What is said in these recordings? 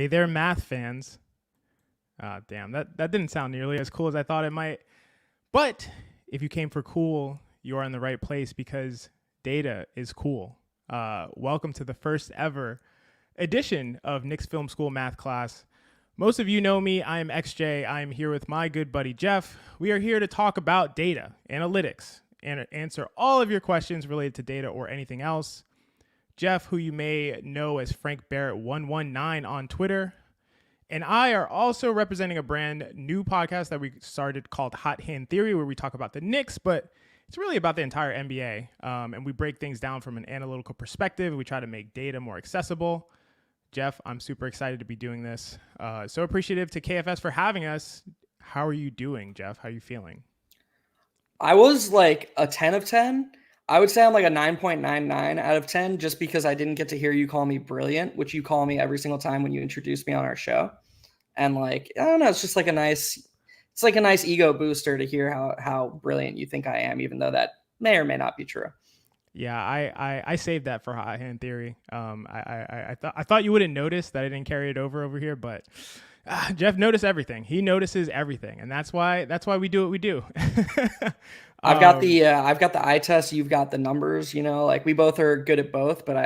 Hey there, math fans. Damn, that didn't sound nearly as cool as I thought it might. But if you came for cool, you are in the right place because data is cool. Welcome to the first ever edition of Knicks Film School Math Class. Most of you know me. I am XJ. I am here with my good buddy Geoff. We are here to talk about data, analytics, and answer all of your questions related to data or anything else. Geoff, who you may know as Frank Barrett 119 on Twitter, and I are also representing a brand new podcast that we started called Hot Hand Theory, where we talk about the Knicks, but it's really about the entire NBA. And we break things down from an analytical perspective. We try to make data more accessible. Geoff, I'm super excited to be doing this. So appreciative to KFS for having us. How are you doing, Geoff? How are you feeling? I was like a 10 of 10. I would say I'm like a 9.99 out of 10 just because I didn't get to hear you call me brilliant, which you call me every single time when you introduce me on our show. And like, I don't know, it's just like a nice ego booster to hear how brilliant you think I am, even though that may or may not be true. Yeah, I saved that for Hot Hand Theory. I thought you wouldn't notice that I didn't carry it over here, but Geoff noticed everything. He notices everything, and that's why we do what we do. I've got the eye test. You've got the numbers. You know, like we both are good at both, but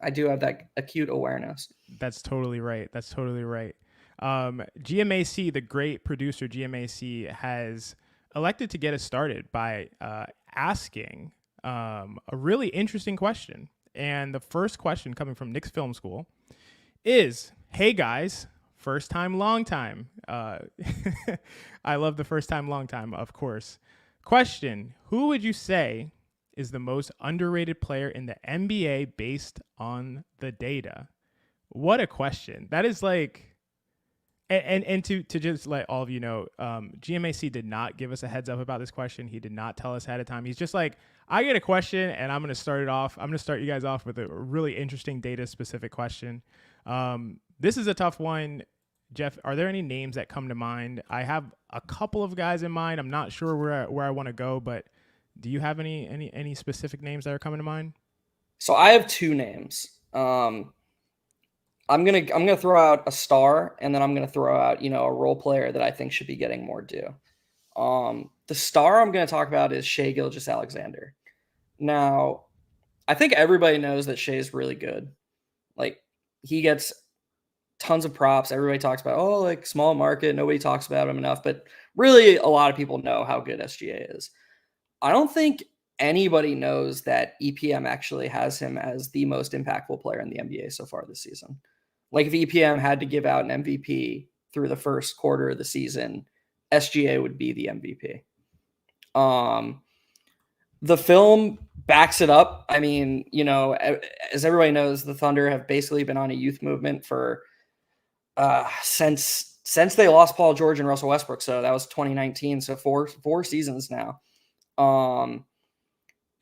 I do have that acute awareness. That's totally right. GMAC, the great producer GMAC, has elected to get us started by asking a really interesting question. And the first question coming from Knicks Film School is, hey guys, first time, long time. I love the first time, long time, of course. Question, who would you say is the most underrated player in the NBA based on the data? What a question. That is like, and to just let all of you know, GMAC did not give us a heads up about this question. He did not tell us ahead of time. He's just like, I get a question and I'm going to start it off. I'm going to start you guys off with a really interesting data specific question. This is a tough one. Geoff, are there any names that come to mind? I have a couple of guys in mind. I'm not sure where I want to go, but do you have any specific names that are coming to mind? So I have two names. I'm gonna throw out a star, and then I'm gonna throw out a role player that I think should be getting more due. The star I'm gonna talk about is Shai Gilgeous-Alexander. Now, I think everybody knows that Shai is really good. Like, he gets tons of props. Everybody talks about, like small market. Nobody talks about him enough, but really a lot of people know how good SGA is. I don't think anybody knows that EPM actually has him as the most impactful player in the NBA so far this season. Like if EPM had to give out an MVP through the first quarter of the season, SGA would be the MVP. The film backs it up. I mean, as everybody knows, the Thunder have basically been on a youth movement for since they lost Paul George and Russell Westbrook. So that was 2019. So four seasons now.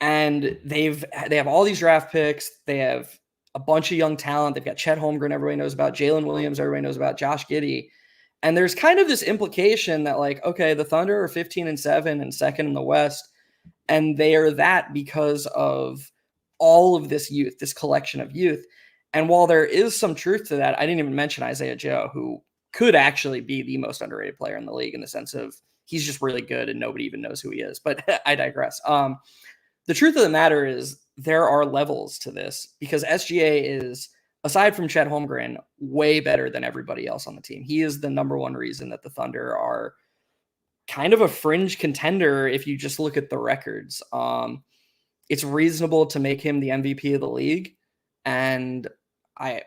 And they have all these draft picks. They have a bunch of young talent. They've got Chet Holmgren, everybody knows about, Jalen Williams, everybody knows about, Josh Giddey. And there's kind of this implication that like, okay, the Thunder are 15-7 and second in the West. And they are that because of all of this youth, this collection of youth. And while there is some truth to that, I didn't even mention Isaiah Joe, who could actually be the most underrated player in the league in the sense of he's just really good and nobody even knows who he is. But I digress. The truth of the matter is there are levels to this because SGA is, aside from Chet Holmgren, way better than everybody else on the team. He is the number one reason that the Thunder are kind of a fringe contender if you just look at the records. It's reasonable to make him the MVP of the league. And I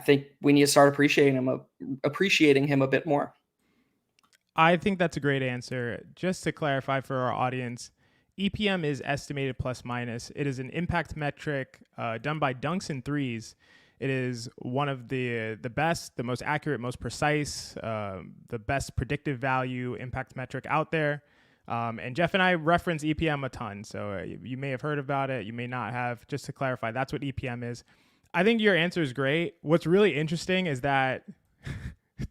think we need to start appreciating him a bit more. I think that's a great answer. Just to clarify for our audience, EPM is estimated plus minus. It is an impact metric done by Dunks and Threes. It is one of the best, the most accurate, most precise, the best predictive value impact metric out there. And Geoff and I reference EPM a ton, so you may have heard about it, you may not have. Just to clarify, that's what EPM is. I think your answer is great. What's really interesting is that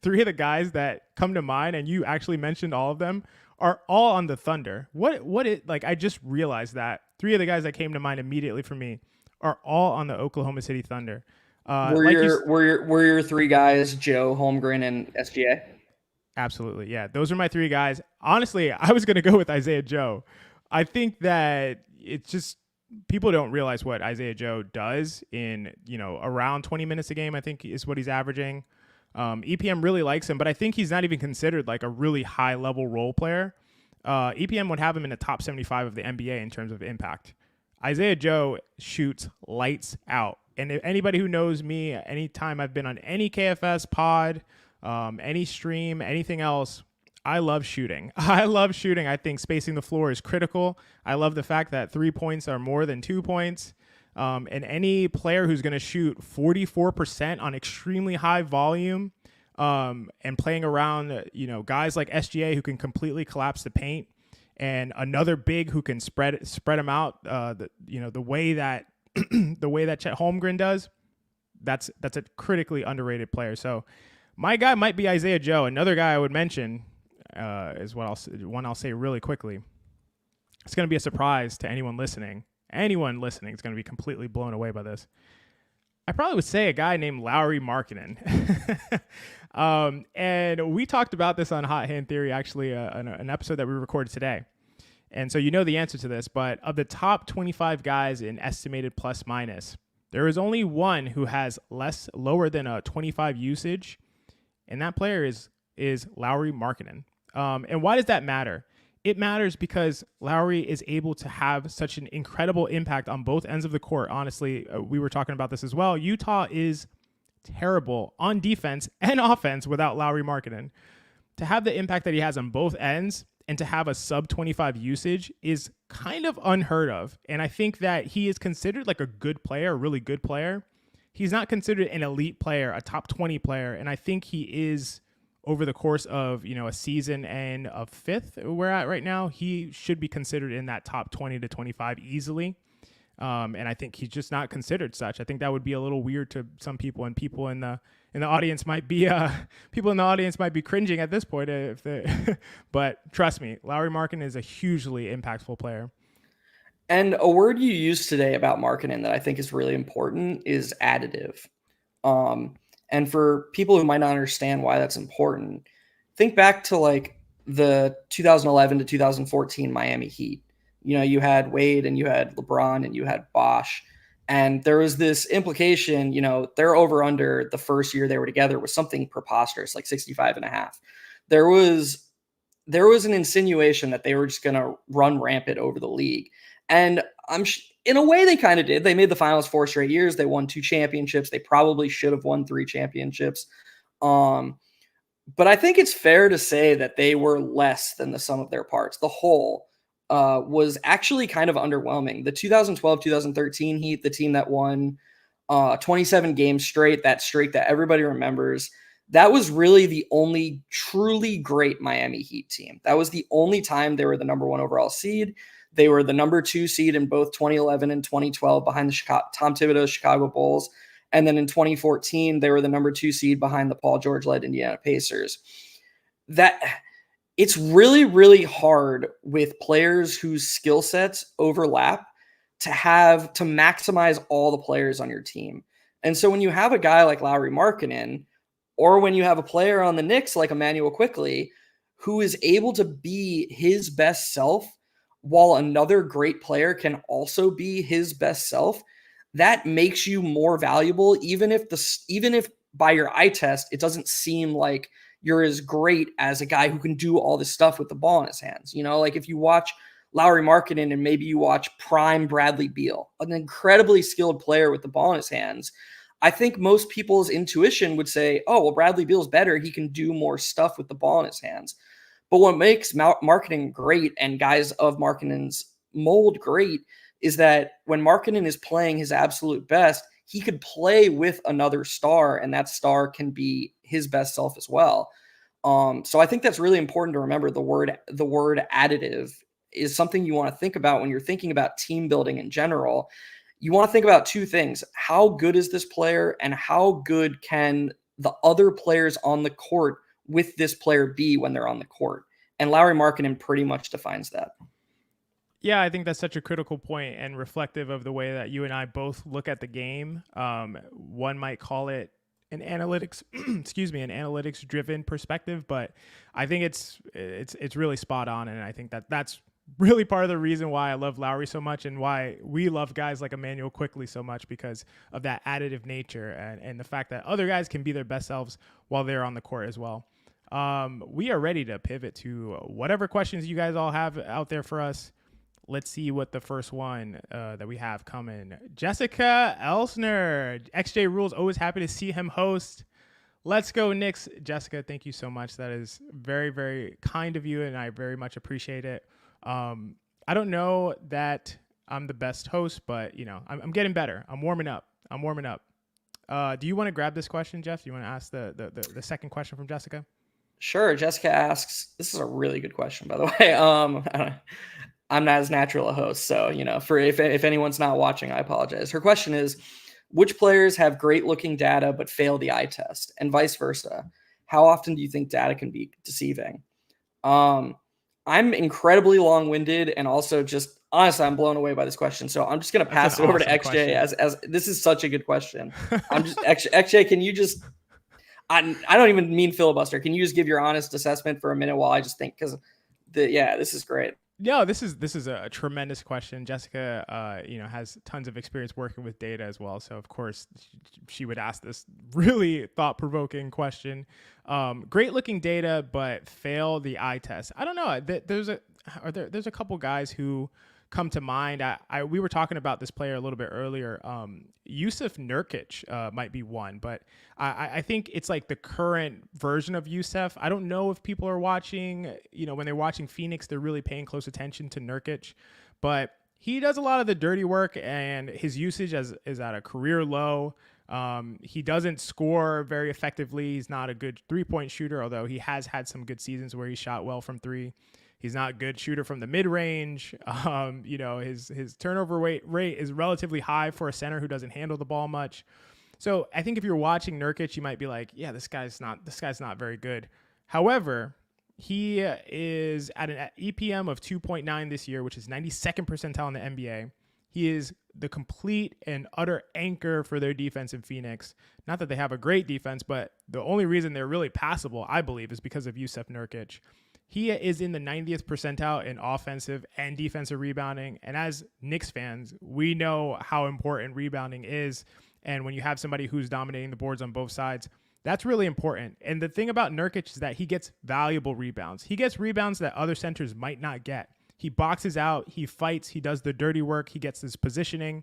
three of the guys that come to mind, and you actually mentioned all of them, are all on the Thunder. I just realized that three of the guys that came to mind immediately for me are all on the Oklahoma City Thunder. Were your three guys Joe, Holmgren, and SGA? Absolutely. Yeah. Those are my three guys. Honestly, I was going to go with Isaiah Joe. I think that it's just people don't realize what Isaiah Joe does in, around 20 minutes a game, I think is what he's averaging. EPM really likes him, but I think he's not even considered like a really high level role player. EPM would have him in the top 75 of the NBA in terms of impact. Isaiah Joe shoots lights out. And if anybody who knows me, anytime I've been on any KFS pod, any stream, anything else, I love shooting. I think spacing the floor is critical. I love the fact that 3 points are more than 2 points. And any player who's going to shoot 44% on extremely high volume and playing around, guys like SGA who can completely collapse the paint, and another big who can spread them out, the way that the way that Chet Holmgren does, that's a critically underrated player. So my guy might be Isaiah Joe. Another guy I would mention is one I'll say really quickly. It's going to be a surprise to anyone listening. Anyone listening is going to be completely blown away by this. I probably would say a guy named Lauri Markkanen. And we talked about this on Hot Hand Theory, actually, an episode that we recorded today. And so you know the answer to this, but of the top 25 guys in estimated plus minus, there is only one who has lower than a 25 usage, and that player is Lauri Markkanen. And why does that matter? It matters because Lauri is able to have such an incredible impact on both ends of the court. Honestly, we were talking about this as well. Utah is terrible on defense and offense without Lauri Markkanen. To have the impact that he has on both ends and to have a sub 25 usage is kind of unheard of. And I think that he is considered like a good player, a really good player. He's not considered an elite player, a top 20 player. And I think he is, over the course of, a season and a fifth we're at right now, he should be considered in that top 20 to 25 easily. And I think he's just not considered such. I think that would be a little weird to some people, and people in the audience might be cringing at this point. But trust me, Lauri Markkanen is a hugely impactful player. And a word you used today about Markkanen that I think is really important is additive. And for people who might not understand why that's important, think back to like the 2011 to 2014 Miami Heat. You had Wade and you had LeBron and you had Bosh. And there was this implication, their over under the first year they were together was something preposterous, like 65.5. There was an insinuation that they were just going to run rampant over the league. And in a way, they kind of did. They made the finals 4 straight years. They won 2 championships. They probably should have won 3 championships. But I think it's fair to say that they were less than the sum of their parts. The whole was actually kind of underwhelming. The 2012-2013 Heat, the team that won 27 games straight, that streak that everybody remembers, that was really the only truly great Miami Heat team. That was the only time they were the number 1 overall seed. They were the number 2 seed in both 2011 and 2012 behind the Tom Thibodeau's Chicago Bulls. And then in 2014, they were the number 2 seed behind the Paul George-led Indiana Pacers. It's really, really hard with players whose skill sets overlap to maximize all the players on your team. And so when you have a guy like Lauri Markkanen, or when you have a player on the Knicks like Emmanuel Quickley, who is able to be his best self while another great player can also be his best self, that makes you more valuable, even if by your eye test, it doesn't seem like you're as great as a guy who can do all this stuff with the ball in his hands. Like if you watch Lauri Markkanen and maybe you watch prime Bradley Beal, an incredibly skilled player with the ball in his hands, I think most people's intuition would say, oh, well, Bradley Beal's better. He can do more stuff with the ball in his hands. But what makes Markkanen great and guys of Markkanen's mold great is that when Markkanen is playing his absolute best, he could play with another star, and that star can be his best self as well. So I think that's really important to remember. The word additive is something you want to think about when you're thinking about team building in general. You want to think about 2 things. How good is this player, and how good can the other players on the court with this player be when they're on the court? And Lauri Markkanen pretty much defines that. Yeah, I think that's such a critical point and reflective of the way that you and I both look at the game. One might call it an analytics, excuse me, an analytics driven perspective, but I think it's really spot on, and I think that's really part of the reason why I love Lowry so much and why we love guys like Emmanuel Quickly so much, because of that additive nature and the fact that other guys can be their best selves while they're on the court as well. We are ready to pivot to whatever questions you guys all have out there for us. Let's see what the first one that we have coming. Jessica Elsner. XJ Rules, always happy to see him host. Let's go, Knicks. Jessica, thank you so much. That is very, very kind of you, and I very much appreciate it. I don't know that I'm the best host, but, I'm getting better. I'm warming up. Do you want to grab this question, Geoff? Do you want to ask the second question from Jessica? Sure. Jessica asks, this is a really good question, by the way. I'm not as natural a host, so, for if anyone's not watching, I apologize. Her question is, which players have great looking data but fail the eye test, and vice versa? How often do you think data can be deceiving? I'm incredibly long-winded, and also just honestly, I'm blown away by this question. So I'm just going to pass it over to XJ as this is such a good question. I'm just XJ, can you just, I don't even mean filibuster. Can you just give your honest assessment for a minute while I just think, because this is great. No, this is a tremendous question. Jessica, has tons of experience working with data as well. So of course she would ask this really thought-provoking question. Great looking data, but fail the eye test. I don't know. There's a couple guys who come to mind. We were talking about this player a little bit earlier. Jusuf Nurkic might be one, but I think it's like the current version of Jusuf. I don't know if people are watching, when they're watching Phoenix, they're really paying close attention to Nurkic, but he does a lot of the dirty work, and his usage is at a career low. He doesn't score very effectively. He's not a good 3-point shooter, although he has had some good seasons where he shot well from three. He's not a good shooter from the mid-range. His turnover rate is relatively high for a center who doesn't handle the ball much. So I think if you're watching Nurkic, you might be like, yeah, this guy's not very good. However, he is at an EPM of 2.9 this year, which is 92nd percentile in the NBA. He is the complete and utter anchor for their defense in Phoenix. Not that they have a great defense, but the only reason they're really passable, I believe, is because of Jusuf Nurkic. He is in the 90th percentile in offensive and defensive rebounding. And as Knicks fans, we know how important rebounding is. And when you have somebody who's dominating the boards on both sides, that's really important. And the thing about Nurkic is that he gets valuable rebounds. He gets rebounds that other centers might not get. He boxes out, he fights, he does the dirty work, he gets his positioning,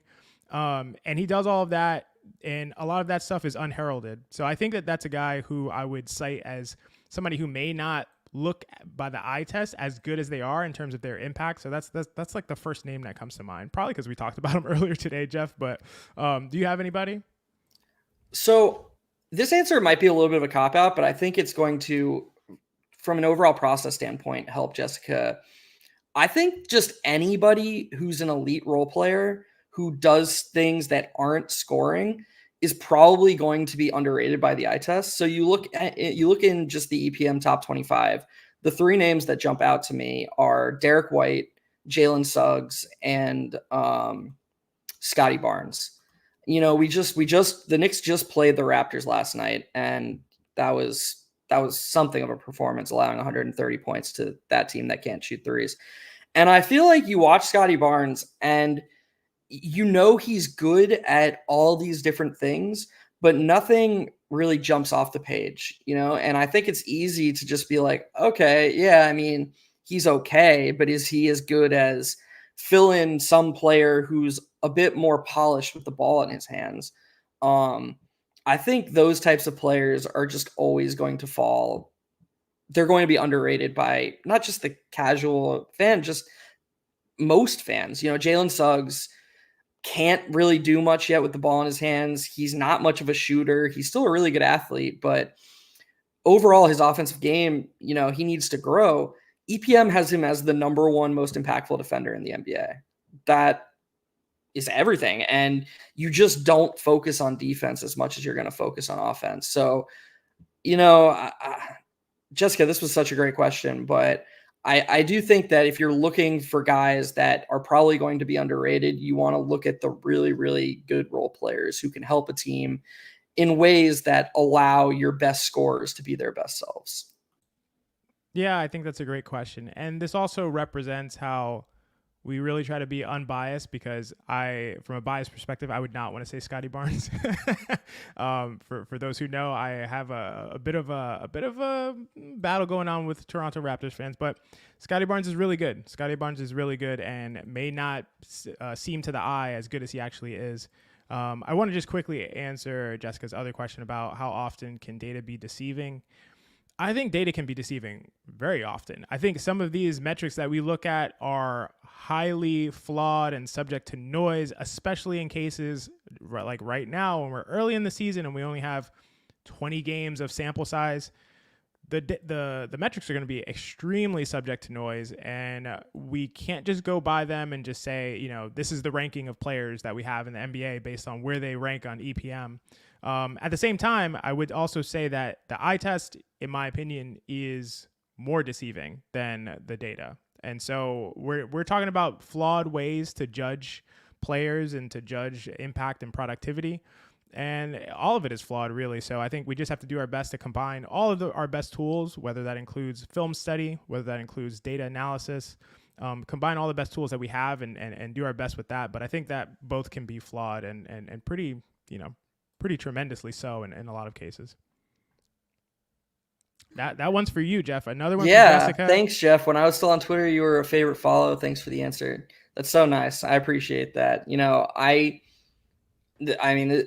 and he does all of that. And a lot of that stuff is unheralded. So I think that that's a guy who I would cite as somebody who may not look by the eye test as good as they are in terms of their impact. So that's like the first name that comes to mind, probably because we talked about him earlier today, Geoff. But do you have anybody? So this answer might be a little bit of a cop-out, but I think it's going to, from an overall process standpoint, help Jessica. I think just anybody who's an elite role player who does things that aren't scoring is probably going to be underrated by the eye test. So you look in just the EPM top 25. The three names that jump out to me are Derek White, Jalen Suggs, and Scotty Barnes. The Knicks just played the Raptors last night, and that was something of a performance, allowing 130 points to that team that can't shoot threes. And I feel like you watch Scotty Barnes and he's good at all these different things, but nothing really jumps off the page, and I think it's easy to just be like, okay, yeah, I mean, he's okay, but is he as good as fill in some player who's a bit more polished with the ball in his hands? I think those types of players are just always going to fall. They're going to be underrated by not just the casual fan, just most fans. Jalen Suggs can't really do much yet with the ball in his hands. He's not much of a shooter. He's still a really good athlete, but overall his offensive game, he needs to grow. EPM has him as the number one most impactful defender in the NBA. That is everything. And you just don't focus on defense as much as you're going to focus on offense. So, Jessica, this was such a great question, but I do think that if you're looking for guys that are probably going to be underrated, you want to look at the really, really good role players who can help a team in ways that allow your best scorers to be their best selves. Yeah, I think that's a great question. And this also represents how we really try to be unbiased, because from a biased perspective, I would not want to say Scotty Barnes. For those who know, I have a bit of a battle going on with Toronto Raptors fans, but Scotty Barnes is really good. Scotty Barnes is really good and may not seem to the eye as good as he actually is. I want to just quickly answer Jessica's other question about how often can data be deceiving. I think data can be deceiving very often. I think some of these metrics that we look at are highly flawed and subject to noise, especially in cases like right now when we're early in the season and we only have 20 games of sample size. The metrics are going to be extremely subject to noise, and we can't just go by them and just say, this is the ranking of players that we have in the NBA based on where they rank on EPM. At the same time, I would also say that the eye test, in my opinion, is more deceiving than the data. And so we're talking about flawed ways to judge players and to judge impact and productivity. And all of it is flawed, really. So I think we just have to do our best to combine all of our best tools, whether that includes film study, whether that includes data analysis, combine all the best tools that we have and do our best with that. But I think that both can be flawed and pretty, pretty tremendously so in a lot of cases. That one's for you, Geoff. Another one from Jessica. Thanks, Geoff. When I was still on Twitter, you were a favorite follow. Thanks for the answer. That's so nice. I appreciate that. I mean,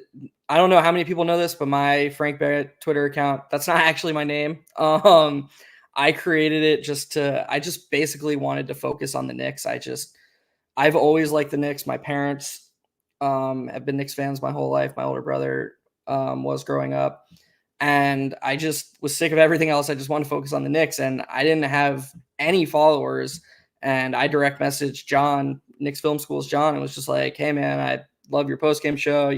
I don't know how many people know this, but my Frank Barrett Twitter account, that's not actually my name. I created it I just basically wanted to focus on the Knicks. I've always liked the Knicks. My parents have been Knicks fans my whole life. My older brother was growing up. And I just was sick of everything else. I just wanted to focus on the Knicks. And I didn't have any followers. And I direct messaged John, Knicks Film School's John, and was just like, hey, man, I love your post-game show,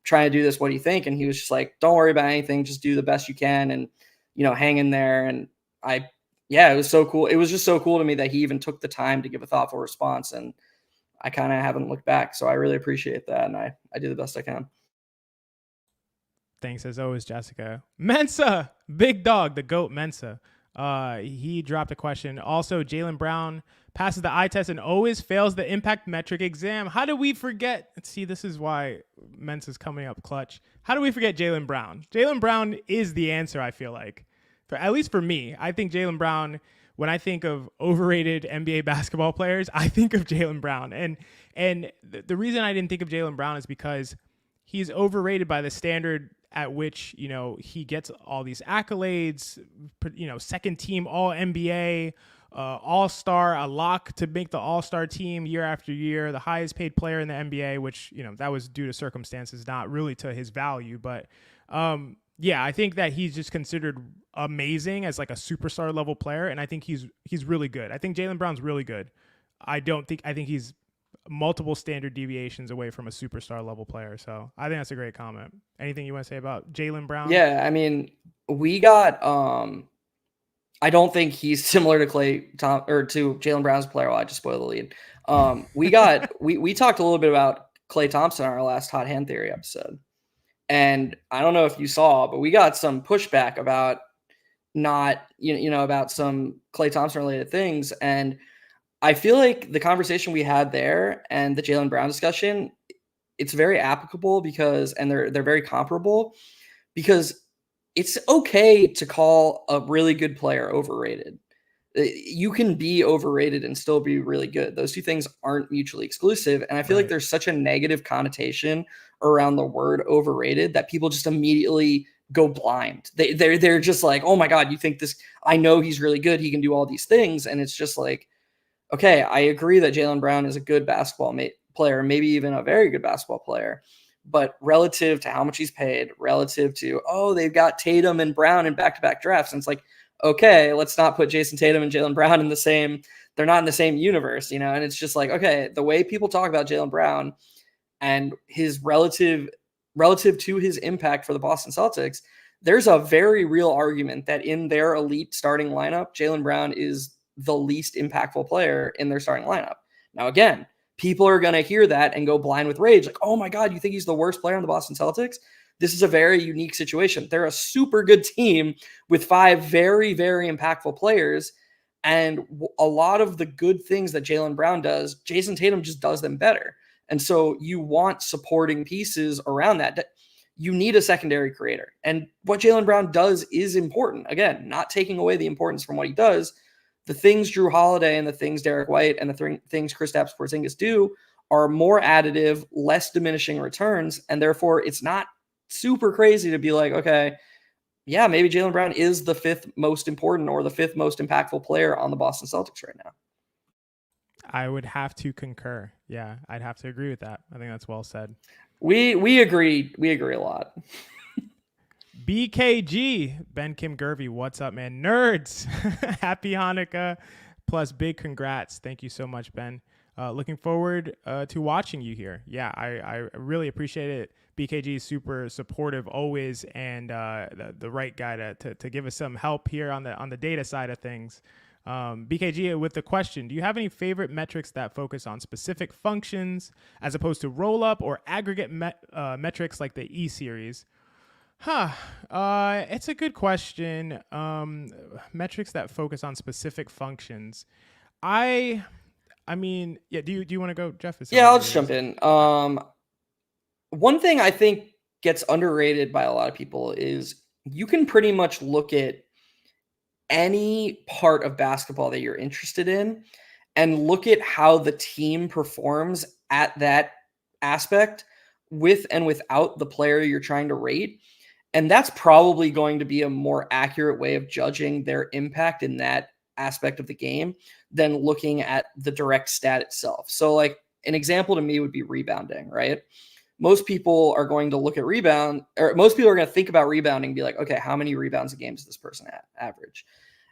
trying to do this. What do you think? And he was just like, don't worry about anything. Just do the best you can and, hang in there. And it was so cool. It was just so cool to me that he even took the time to give a thoughtful response. And I kind of haven't looked back. So I really appreciate that. And I do the best I can. Thanks as always, Jessica. Mensa, big dog, the GOAT Mensa. He dropped a question. Also, Jaylen Brown passes the eye test and always fails the impact metric exam. How do we forget? See, this is why Mensa's coming up clutch. How do we forget Jaylen Brown? Jaylen Brown is the answer, I feel like. At least for me. I think Jaylen Brown, when I think of overrated NBA basketball players, I think of Jaylen Brown. And the reason I didn't think of Jaylen Brown is because he's overrated by the standard at which, he gets all these accolades, second team all NBA, all-star, a lock to make the all-star team year after year, the highest paid player in the NBA, which, that was due to circumstances, not really to his value. But I think that he's just considered amazing as like a superstar level player. And I think he's really good. I think Jaylen Brown's really good. I think he's multiple standard deviations away from a superstar level player. So I think that's a great comment. Anything you want to say about Jaylen Brown? Yeah, I mean, we got I don't think he's similar to to Jaylen Brown's player. Well, I just spoiled the lead. We talked a little bit about Klay Thompson in our last Hot Hand Theory episode. And I don't know if you saw, but we got some pushback about about some Klay Thompson related things. And I feel like the conversation we had there and the Jaylen Brown discussion, it's very applicable and they're very comparable, because it's okay to call a really good player overrated. You can be overrated and still be really good. Those two things aren't mutually exclusive. And I feel like there's such a negative connotation around the word overrated that people just immediately go blind. They're just like, oh my God, you think this, I know he's really good. He can do all these things. And it's just like, okay, I agree that Jaylen Brown is a good basketball player, maybe even a very good basketball player, but relative to how much he's paid, relative to, they've got Tatum and Brown in back-to-back drafts. And it's like, okay, let's not put Jason Tatum and Jaylen Brown in the same, they're not in the same universe, and it's just like, okay, the way people talk about Jaylen Brown and his relative to his impact for the Boston Celtics, there's a very real argument that in their elite starting lineup, Jaylen Brown is the least impactful player in their starting lineup. Now, again, people are going to hear that and go blind with rage. Like, oh my God, you think he's the worst player on the Boston Celtics? This is a very unique situation. They're a super good team with 5 very, very impactful players. And a lot of the good things that Jaylen Brown does, Jason Tatum just does them better. And so you want supporting pieces around that. You need a secondary creator. And what Jaylen Brown does is important. Again, not taking away the importance from what he does. The things Drew Holiday and the things Derek White and the things Kristaps Porzingis do are more additive, less diminishing returns. And therefore, it's not super crazy to be like, okay, yeah, maybe Jaylen Brown is the 5th most important or the 5th most impactful player on the Boston Celtics right now. I would have to concur. Yeah, I'd have to agree with that. I think that's well said. We agree. We agree a lot. BKG, Ben Kim Gervey, what's up, man? Nerds, happy Hanukkah, plus big congrats. Thank you so much, Ben. Looking forward to watching you here. Yeah, I really appreciate it. BKG is super supportive always, and the right guy to give us some help here on the data side of things. BKG with the question, do you have any favorite metrics that focus on specific functions as opposed to roll up or aggregate metrics like the E-series? It's a good question. Metrics that focus on specific functions. I mean, yeah, do you want to go, Geoff? Yeah, I'll just jump in. One thing I think gets underrated by a lot of people is you can pretty much look at any part of basketball that you're interested in and look at how the team performs at that aspect with and without the player you're trying to rate. And that's probably going to be a more accurate way of judging their impact in that aspect of the game than looking at the direct stat itself. So like an example to me would be rebounding, right? Most people are going to look at rebound, or most people are going to think about rebounding and be like, okay, how many rebounds a game does this person average?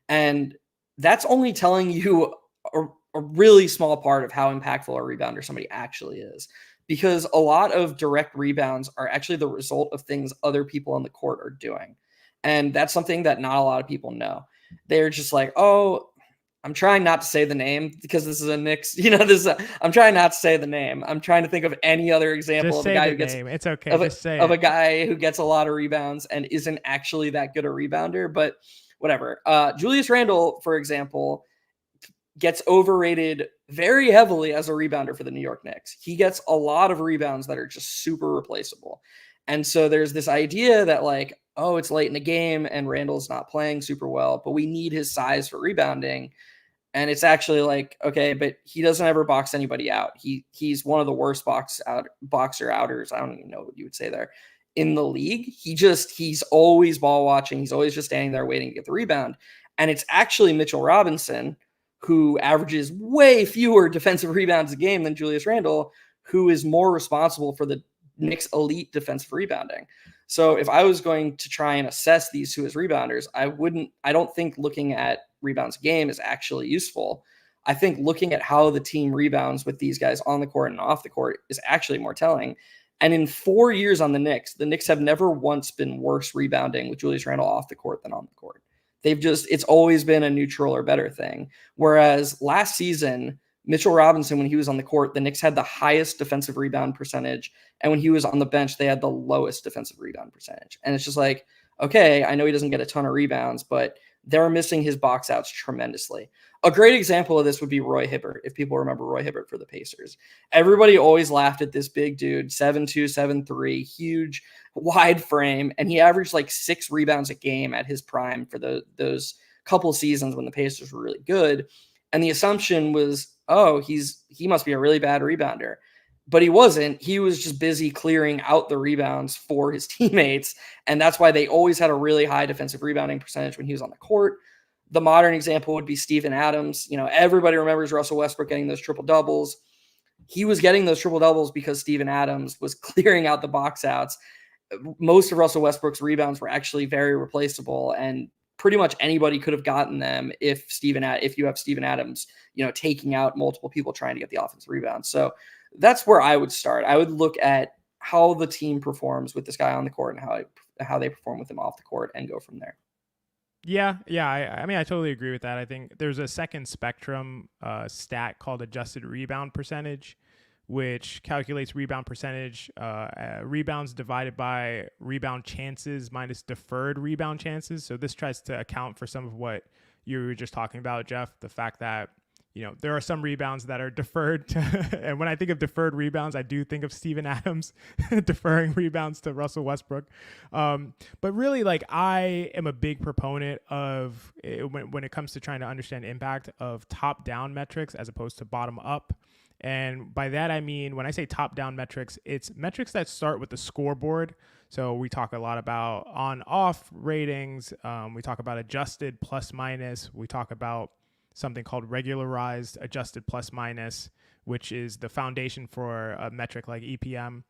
And that's only telling you a really small part of how impactful a rebounder somebody actually is. Because a lot of direct rebounds are actually the result of things other people on the court are doing. And that's something that not a lot of people know. They're just like, oh, I'm trying not to say the name because this is a Knicks, I'm trying not to say the name. I'm trying to think of any other example of a guy who gets name. It's okay. Of a guy who gets a lot of rebounds and isn't actually that good a rebounder, but whatever. Julius Randle, for example, gets overrated very heavily as a rebounder for the New York Knicks. He gets a lot of rebounds that are just super replaceable. And so there's this idea that like, oh, it's late in the game and Randall's not playing super well, but we need his size for rebounding. And it's actually like, okay, but he doesn't ever box anybody out. He's one of the worst boxer outers. I don't even know what you would say there in the league. He's always ball watching. He's always just standing there waiting to get the rebound. And it's actually Mitchell Robinson, who averages way fewer defensive rebounds a game than Julius Randle, who is more responsible for the Knicks' elite defensive rebounding. So if I was going to try and assess these two as rebounders, I don't think looking at rebounds a game is actually useful. I think looking at how the team rebounds with these guys on the court and off the court is actually more telling. And in 4 years on the Knicks have never once been worse rebounding with Julius Randle off the court than on the court. It's always been a neutral or better thing. Whereas last season, Mitchell Robinson, when he was on the court, the Knicks had the highest defensive rebound percentage. And when he was on the bench, they had the lowest defensive rebound percentage. And it's just like, okay, I know he doesn't get a ton of rebounds, but they're missing his box outs tremendously. A great example of this would be Roy Hibbert, if people remember Roy Hibbert for the Pacers. Everybody always laughed at this big dude, 7'2", 7'3", huge, wide frame, and he averaged like 6 rebounds a game at his prime for those couple seasons when the Pacers were really good. And the assumption was, oh, he must be a really bad rebounder. But he wasn't. He was just busy clearing out the rebounds for his teammates. And that's why they always had a really high defensive rebounding percentage when he was on the court. The modern example would be Steven Adams. Everybody remembers Russell Westbrook getting those triple doubles. He was getting those triple doubles because Steven Adams was clearing out the box outs. Most of Russell Westbrook's rebounds were actually very replaceable, and pretty much anybody could have gotten them if you have Steven Adams, taking out multiple people trying to get the offensive rebound. So that's where I would start. I would look at how the team performs with this guy on the court and how they perform with him off the court and go from there. Yeah, yeah. I mean, I totally agree with that. I think there's a second spectrum stat called adjusted rebound percentage, which calculates rebound percentage, rebounds divided by rebound chances minus deferred rebound chances. So this tries to account for some of what you were just talking about, Geoff, the fact that there are some rebounds that are deferred and when I think of deferred rebounds, I do think of Steven Adams deferring rebounds to Russell Westbrook. But really, like, I am a big proponent of when it comes to trying to understand impact of top down metrics as opposed to bottom up. And by that, I mean, when I say top down metrics, it's metrics that start with the scoreboard. So we talk a lot about on off ratings. We talk about adjusted plus minus. We talk about something called regularized adjusted plus minus, which is the foundation for a metric like EPM.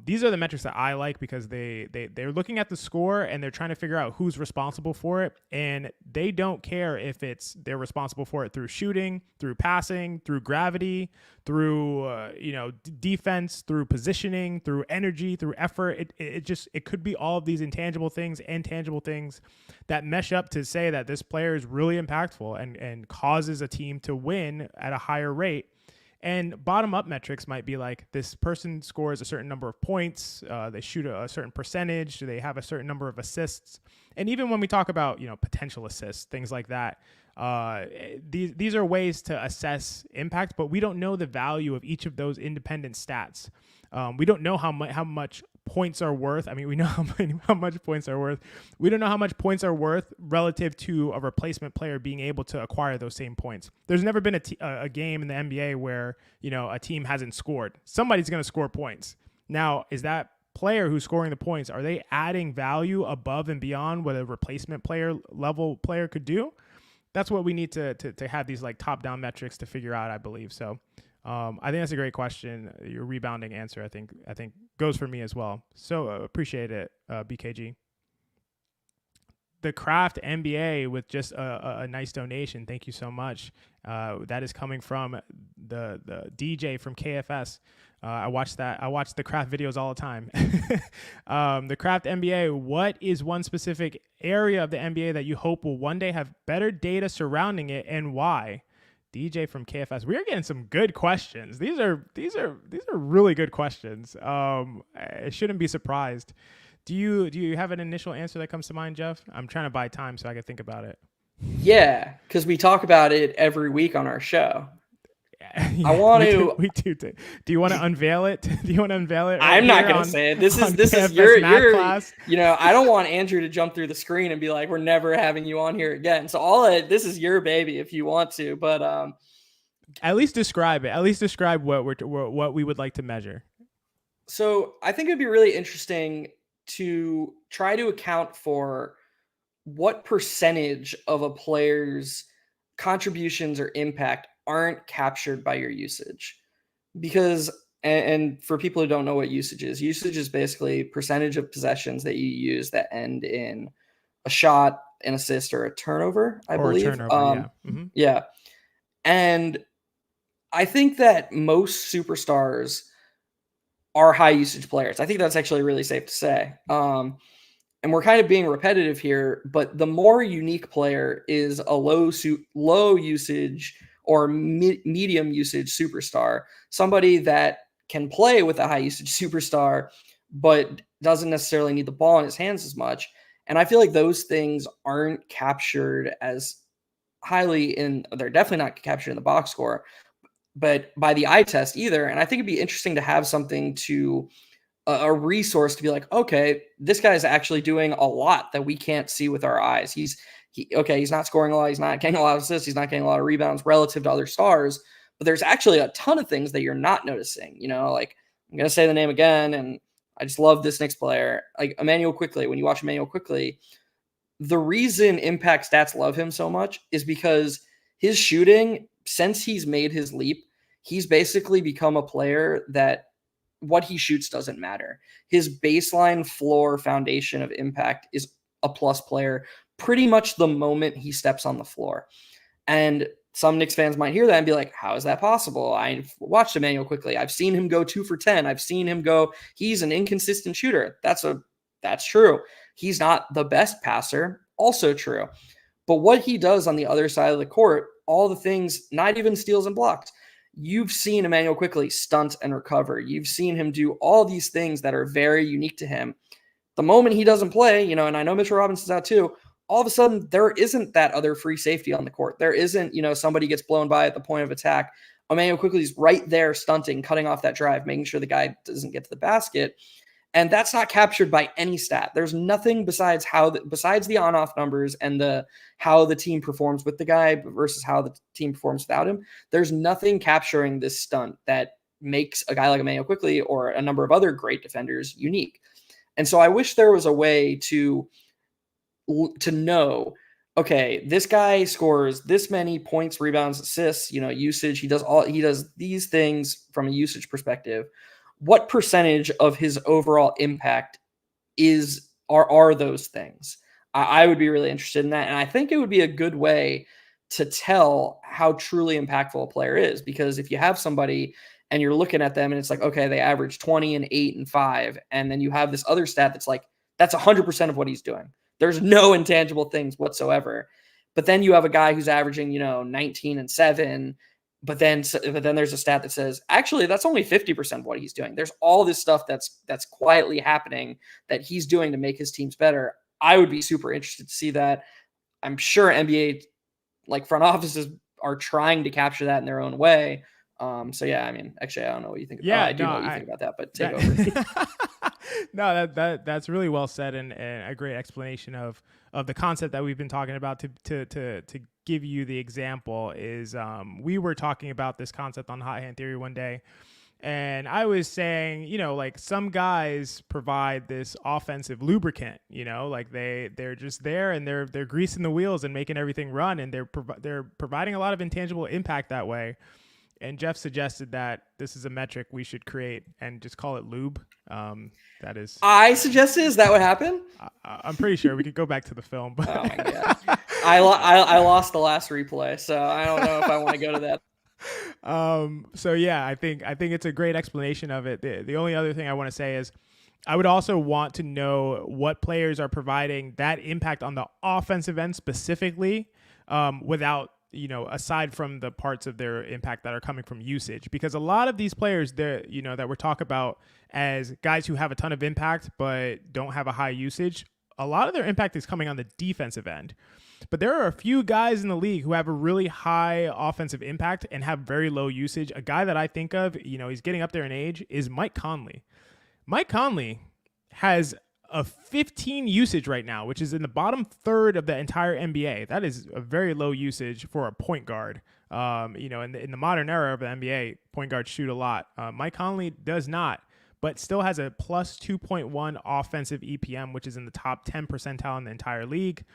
These are the metrics that I like because they're looking at the score and they're trying to figure out who's responsible for it. And they don't care if they're responsible for it through shooting, through passing, through gravity, through, defense, through positioning, through energy, through effort. It could be all of these intangible things and tangible things that mesh up to say that this player is really impactful and causes a team to win at a higher rate. And bottom up metrics might be like this person scores a certain number of points, they shoot a certain percentage, they have a certain number of assists. And even when we talk about, potential assists, things like that, these are ways to assess impact, but we don't know the value of each of those independent stats. We don't know how much points are worth. I mean, we know how much points are worth. We don't know how much points are worth relative to a replacement player being able to acquire those same points. There's never been a game in the NBA where, a team hasn't scored. Somebody's going to score points. Now, is that player who's scoring the points, are they adding value above and beyond what a replacement player level player could do? That's what we need to have these like top down metrics to figure out, I believe. So I think that's a great question. Your rebounding answer, I think goes for me as well. So appreciate it, BKG. The Craft NBA with just a nice donation. Thank you so much. That is coming from the DJ from KFS. I watch the Craft videos all the time. The Craft NBA, what is one specific area of the NBA that you hope will one day have better data surrounding it, and why? DJ from KFS. We are getting some good questions. These are really good questions. I shouldn't be surprised. Do you have an initial answer that comes to mind, Geoff? I'm trying to buy time so I can think about it. Yeah, because we talk about it every week on our show. Yeah, I want to. We do. Do you want to unveil it? Do you want to unveil it? I'm not going to say it. This is your class. I don't want Andrew to jump through the screen and be like, "We're never having you on here again." So this is your baby if you want to, but at least describe it. At least describe what we would like to measure. So I think it'd be really interesting to try to account for what percentage of a player's contributions or impact aren't captured by your usage. Because, and for people who don't know what usage is basically percentage of possessions that you use that end in a shot, an assist, or a turnover, I believe. A turnover, yeah. Mm-hmm. Yeah. And I think that most superstars are high usage players. I think that's actually really safe to say. And we're kind of being repetitive here, but the more unique player is a low usage or medium usage superstar, somebody that can play with a high usage superstar, but doesn't necessarily need the ball in his hands as much. And I feel like those things aren't captured as highly they're definitely not captured in the box score, but by the eye test either. And I think it'd be interesting to have something a resource to be like, okay, this guy's actually doing a lot that we can't see with our eyes. He's not scoring a lot. He's not getting a lot of assists. He's not getting a lot of rebounds relative to other stars, but there's actually a ton of things that you're not noticing, like I'm going to say the name again. And I just love this Knicks player, like Emmanuel Quickley. When you watch Emmanuel Quickley, the reason impact stats love him so much is because his shooting, since he's made his leap, he's basically become a player that what he shoots doesn't matter. His baseline floor foundation of impact is a plus player pretty much the moment he steps on the floor. And some Knicks fans might hear that and be like, how is that possible? I've watched Emmanuel Quickley. I've seen him go 2 for 10. I've seen him he's an inconsistent shooter. That's true. He's not the best passer. also true. But what he does on the other side of the court, all the things, not even steals and blocks. You've seen Emmanuel Quickley stunt and recover. You've seen him do all these things that are very unique to him. The moment he doesn't play, and I know Mitchell Robinson's out too, all of a sudden there isn't that other free safety on the court. There isn't, somebody gets blown by at the point of attack. Emmanuel Quickley's right there stunting, cutting off that drive, making sure the guy doesn't get to the basket. And that's not captured by any stat. There's nothing besides the on-off numbers and how the team performs with the guy versus how the team performs without him. There's nothing capturing this stunt that makes a guy like Emmanuel Quickley or a number of other great defenders unique. And so I wish there was a way to know, okay, this guy scores this many points, rebounds, assists, usage. He does these things from a usage perspective. What percentage of his overall impact are those things? I would be really interested in that. And I think it would be a good way to tell how truly impactful a player is, because if you have somebody and you're looking at them and it's like, okay, they average 20 and 8 and 5. And then you have this other stat that's like, that's 100% of what he's doing. There's no intangible things whatsoever. But then you have a guy who's averaging, 19 and 7. But then there's a stat that says, actually, that's only 50% of what he's doing. There's all this stuff that's quietly happening that he's doing to make his teams better. I would be super interested to see that. I'm sure NBA front offices are trying to capture that in their own way. So yeah, actually, I don't know what you think. Yeah, I do know what you think about that, but take over. No, that's really well said and a great explanation of the concept that we've been talking about. To give you the example is we were talking about this concept on Hot Hand Theory one day, and I was saying, some guys provide this offensive lubricant, they're just there and they're greasing the wheels and making everything run, and they're providing a lot of intangible impact that way. And Geoff suggested that this is a metric we should create and just call it lube. That is. I suggested, is that what happened? I'm pretty sure we could go back to the film. But oh my god, I lost the last replay, so I don't know if I want to go to that. So yeah, I think it's a great explanation of it. The only other thing I want to say is, I would also want to know what players are providing that impact on the offensive end specifically, without, aside from the parts of their impact that are coming from usage, because a lot of these players that we're talking about as guys who have a ton of impact but don't have a high usage, a lot of their impact is coming on the defensive end. But there are a few guys in the league who have a really high offensive impact and have very low usage. A guy that I think of, he's getting up there in age, is Mike Conley. Mike Conley has a 15 usage right now, which is in the bottom third of the entire NBA. That is a very low usage for a point guard. In the modern era of the NBA, point guards shoot a lot. Mike Conley does not, but still has a plus 2.1 offensive EPM, which is in the top 10 percentile in the entire league.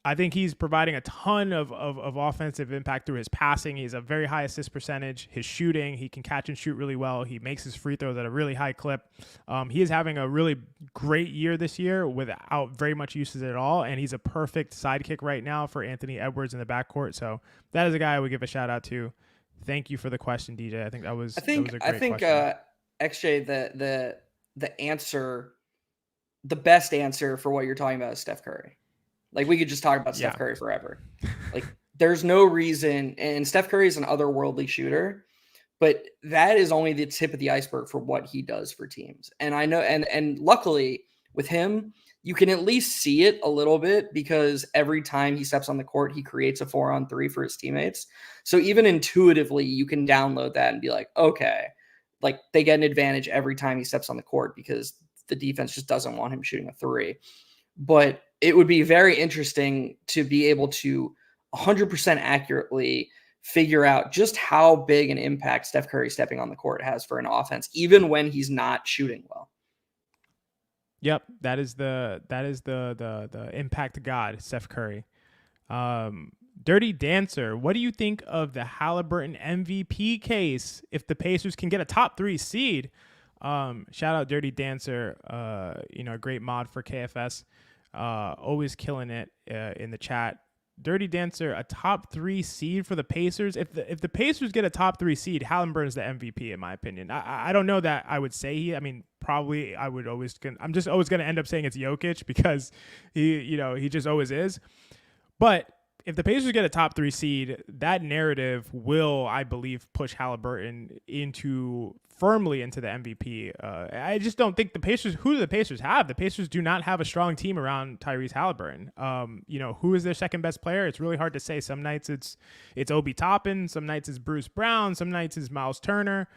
I think he's providing a ton of offensive impact through his passing. He's a very high assist percentage. His shooting, he can catch and shoot really well. He makes his free throws at a really high clip. He is having a really great year this year without very much usage at all, and he's a perfect sidekick right now for Anthony Edwards in the backcourt. So that is a guy I would give a shout out to. Thank you for the question, DJ. I think that was a great question. XJ, the answer, the best answer for what you're talking about is Steph Curry. We could just talk about Steph Curry forever. There's no reason, and Steph Curry is an otherworldly shooter, but that is only the tip of the iceberg for what he does for teams. And I know, and luckily with him, you can at least see it a little bit, because every time he steps on the court, he creates a 4-on-3 for his teammates. So even intuitively, you can download that and be like, okay, they get an advantage every time he steps on the court because the defense just doesn't want him shooting a 3. But it would be very interesting to be able to 100% accurately figure out just how big an impact Steph Curry stepping on the court has for an offense, even when he's not shooting well. Yep, that is the impact god, Steph Curry. Dirty Dancer, what do you think of the Haliburton MVP case if the Pacers can get a top 3 seed? Shout out Dirty Dancer, a great mod for KFS. Always killing it in the chat. Dirty Dancer, a top 3 seed for the Pacers. If the Pacers get a top 3 seed, Haliburton's the MVP in my opinion. I don't know that I would say he. I mean, probably I would always. I'm just always going to end up saying it's Jokic because he just always is. But if the Pacers get a top 3 seed, that narrative will, I believe, push Haliburton firmly into the MVP. I just don't think the Pacers. Who do the Pacers have? The Pacers do not have a strong team around Tyrese Haliburton. Who is their second best player? It's really hard to say. Some nights it's Obi Toppin, some nights it's Bruce Brown, some nights it's Miles Turner.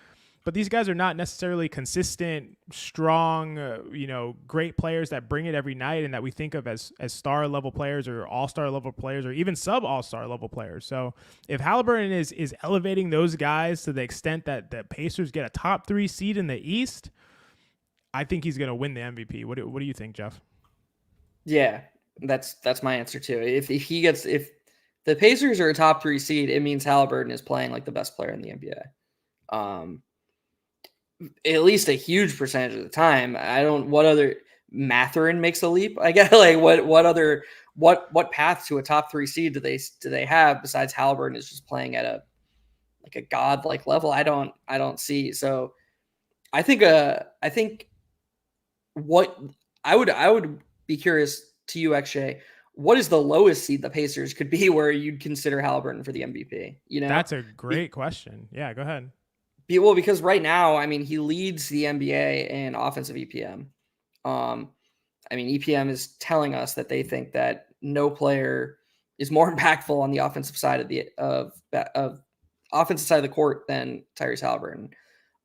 But these guys are not necessarily consistent, strong, great players that bring it every night and that we think of as star level players or all-star level players or even sub all-star level players. So if Haliburton is elevating those guys to the extent that the Pacers get a top 3 seed in the East, I think he's going to win the MVP. What do you think, Geoff? Yeah, that's my answer too. If the Pacers are a top 3 seed, it means Haliburton is playing like the best player in the NBA. At least a huge percentage of the time. What other Mathurin makes a leap? I guess like what path to a top 3 seed do they have besides Haliburton is just playing at a godlike level? I don't see. So I think what I would be curious to you, XJ, what is the lowest seed the Pacers could be where you'd consider Haliburton for the MVP? That's a great question. Yeah, go ahead. Well, because right now, I mean, he leads the NBA in offensive EPM. EPM is telling us that they think that no player is more impactful on the offensive side of offensive side of the court than Tyrese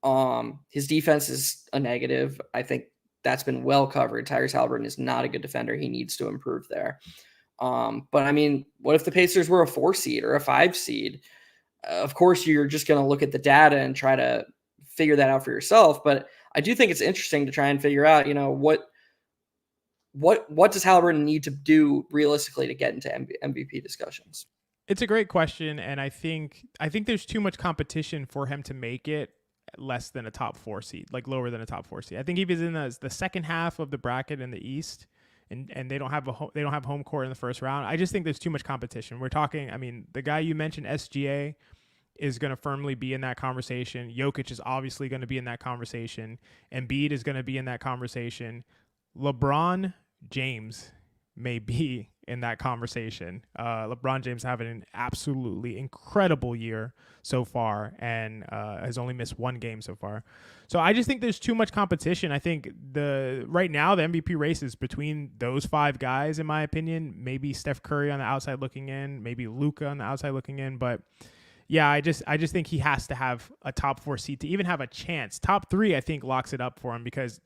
Haliburton. His defense is a negative. I think that's been well covered. Tyrese Haliburton is not a good defender. He needs to improve there. But I mean, what if the Pacers were a 4 seed or a 5 seed? Of course, you're just going to look at the data and try to figure that out for yourself. But I do think it's interesting to try and figure out, what does Haliburton need to do realistically to get into MVP discussions? It's a great question, and I think there's too much competition for him to make it less than a top 4 seed, like lower than a top 4 seed. I think if he's in the second half of the bracket in the East, and they don't have home court in the first round, I just think there's too much competition. We're talking, I mean, the guy you mentioned, SGA, is going to firmly be in that conversation. Jokic is obviously going to be in that conversation. Embiid is going to be in that conversation. LeBron James may be in that conversation. LeBron James having an absolutely incredible year so far and has only missed 1 game so far. So I just think there's too much competition. I think right now the MVP race is between those 5 guys, in my opinion. Maybe Steph Curry on the outside looking in, maybe Luka on the outside looking in, but yeah, I just think he has to have a top 4 seed to even have a chance. Top 3, I think, locks it up for him because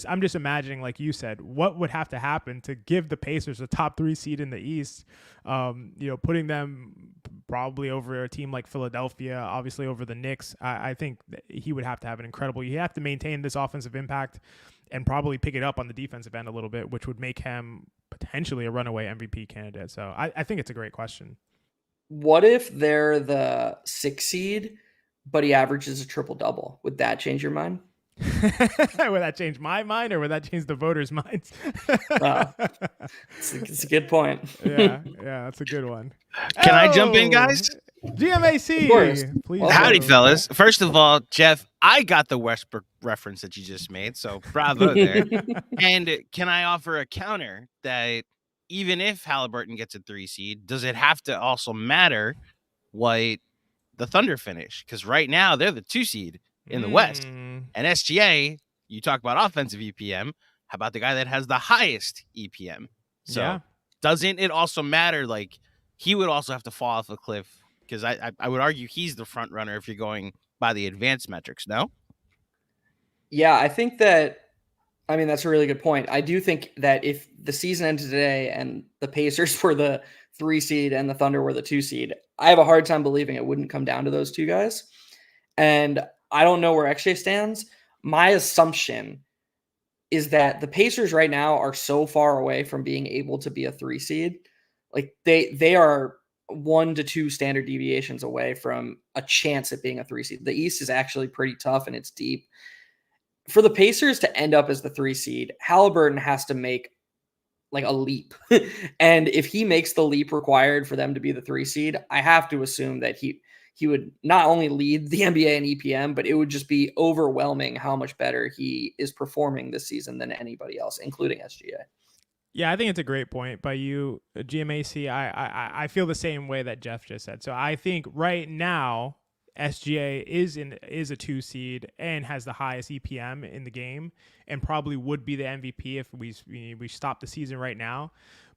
I'm just imagining, like you said, what would have to happen to give the Pacers a top 3 seed in the East, putting them probably over a team like Philadelphia, obviously over the Knicks. I think that he would have to have an incredible. You have to maintain this offensive impact and probably pick it up on the defensive end a little bit, which would make him potentially a runaway MVP candidate. So I think it's a great question. What if they're the 6 seed, but he averages a triple-double? Would that change your mind? Would that change my mind or would that change the voters' minds? It's a good point. Yeah, that's a good one. Can I jump in, guys? GMAC, please. Howdy, fellas. First of all, Geoff, I got the Westbrook reference that you just made, so bravo there. And can I offer a counter that even if Haliburton gets a 3 seed, does it have to also matter what the Thunder finish? Because right now they're the 2 seed in the West. And SGA, you talk about offensive EPM. How about the guy that has the highest EPM? So doesn't it also matter? Like, he would also have to fall off a cliff because I would argue he's the front runner if you're going by the advanced metrics, no? Yeah, I think that, I mean, that's a really good point. I do think that if the season ended today and the Pacers were the 3 seed and the Thunder were the 2 seed, I have a hard time believing it wouldn't come down to those 2 guys. And I don't know where XJ stands. My assumption is that the Pacers right now are so far away from being able to be a 3 seed. Like they are 1 to 2 standard deviations away from a chance at being a 3 seed. The East is actually pretty tough and it's deep. For the Pacers to end up as the 3 seed, Haliburton has to make like a leap. And if he makes the leap required for them to be the 3 seed, I have to assume that he would not only lead the NBA and EPM, but it would just be overwhelming how much better he is performing this season than anybody else, including SGA. Yeah, I think it's a great point by you, GMAC. I feel the same way that Geoff just said. So I think right now SGA is a 2 seed and has the highest EPM in the game, and probably would be the MVP if we stop the season right now.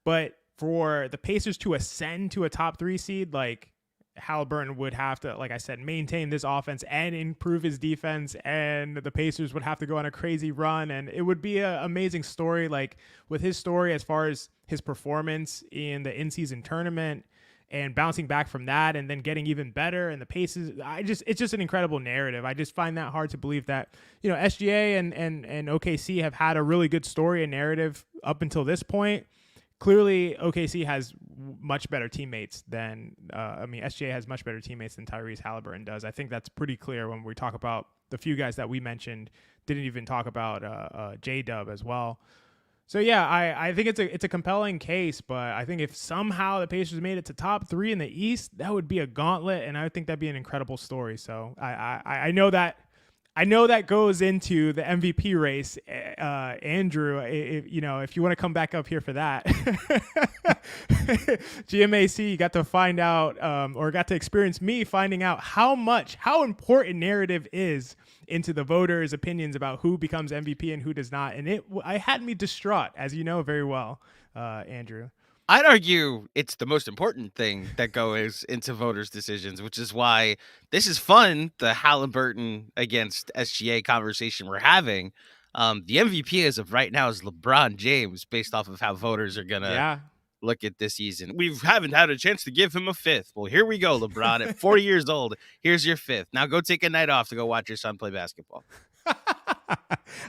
But for the Pacers to ascend to a top 3 seed, like, Haliburton would have to, like I said, maintain this offense and improve his defense, and the Pacers would have to go on a crazy run, and it would be an amazing story. Like, with his story as far as his performance in the in-season tournament and bouncing back from that and then getting even better, and the Pacers, it's just an incredible narrative. I just find that hard to believe that, SGA and OKC have had a really good story and narrative up until this point. Clearly, OKC has much better teammates than SGA has much better teammates than Tyrese Haliburton does. I think that's pretty clear when we talk about the few guys that we mentioned. Didn't even talk about J-Dub as well. So yeah, I think it's a compelling case, but I think if somehow the Pacers made it to top 3 in the East, that would be a gauntlet, and I think that'd be an incredible story. So I know that goes into the MVP race, Andrew. If you want to come back up here for that, GMAC got to find out, or got to experience me finding out how important narrative is into the voters' opinions about who becomes MVP and who does not, and I had me distraught, as you know very well, Andrew. I'd argue it's the most important thing that goes into voters' decisions, which is why this is fun, the Haliburton against SGA conversation we're having. The MVP as of right now is LeBron James, based off of how voters are going to look at this season. We haven't had a chance to give him a 5th. Well, here we go, LeBron. At 40 years old, here's your 5th. Now go take a night off to go watch your son play basketball.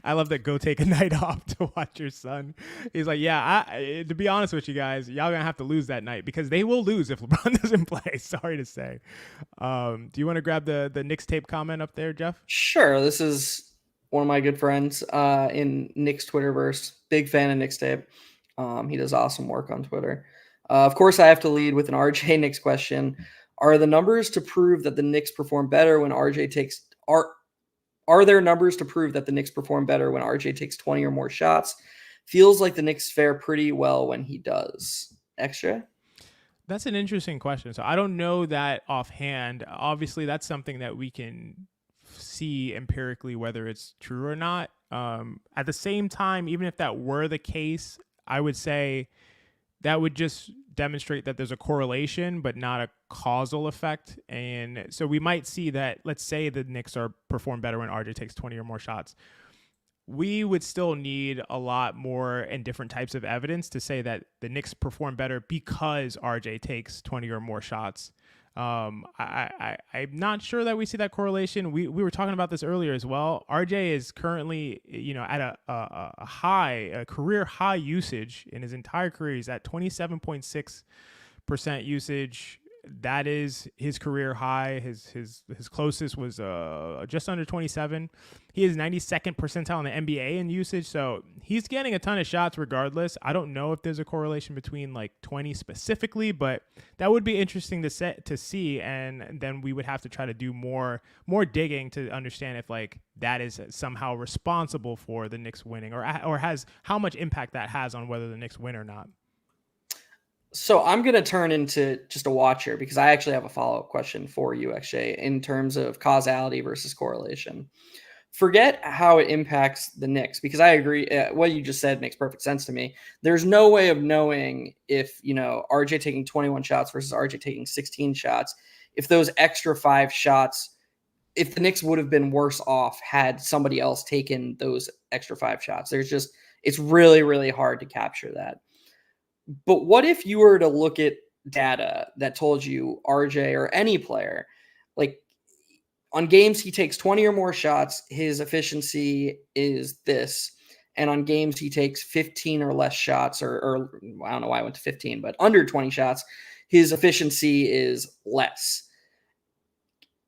I love that. Go take a night off to watch your son. He's like, to be honest with you guys, y'all gonna have to lose that night, because they will lose if LeBron doesn't play. Sorry to say. Do you want to grab the Knicks tape comment up there, Geoff? Sure. This is one of my good friends in Knicks Twitterverse. Big fan of Knicks tape. He does awesome work on Twitter. Of course, I have to lead with an RJ Knicks question. Are the numbers to prove that the Knicks perform better when RJ takes Are there numbers to prove that the Knicks perform better when RJ takes 20 or more shots? Feels like the Knicks fare pretty well when he does. Extra? That's an interesting question. So I don't know that offhand. Obviously, that's something that we can see empirically whether it's true or not. At the same time, even if that were the case, I would say that would just demonstrate that there's a correlation, but not a causal effect. And so we might see that, let's say the Knicks perform better when RJ takes 20 or more shots. We would still need a lot more and different types of evidence to say that the Knicks perform better because RJ takes 20 or more shots. I'm not sure that we see that correlation. We were talking about this earlier as well. RJ is currently, at a career high usage in his entire career. He's at 27.6% usage. That is his career high. His closest was just under 27. He is 92nd percentile in the NBA in usage, so he's getting a ton of shots regardless. I don't know if there's a correlation between like 20 specifically, but that would be interesting to see, and then we would have to try to do more digging to understand if like that is somehow responsible for the Knicks winning, or has how much impact that has on whether the Knicks win or not. So I'm going to turn into just a watcher, because I actually have a follow-up question for you, XJ, in terms of causality versus correlation. Forget how it impacts the Knicks, because I agree. What you just said makes perfect sense to me. There's no way of knowing if, RJ taking 21 shots versus RJ taking 16 shots, if those extra 5 shots, if the Knicks would have been worse off had somebody else taken those extra 5 shots. It's really, really hard to capture that. But what if you were to look at data that told you RJ or any player, like on games he takes 20 or more shots, his efficiency is this. And on games he takes 15 or less shots, or I don't know why I went to 15, but under 20 shots, his efficiency is less.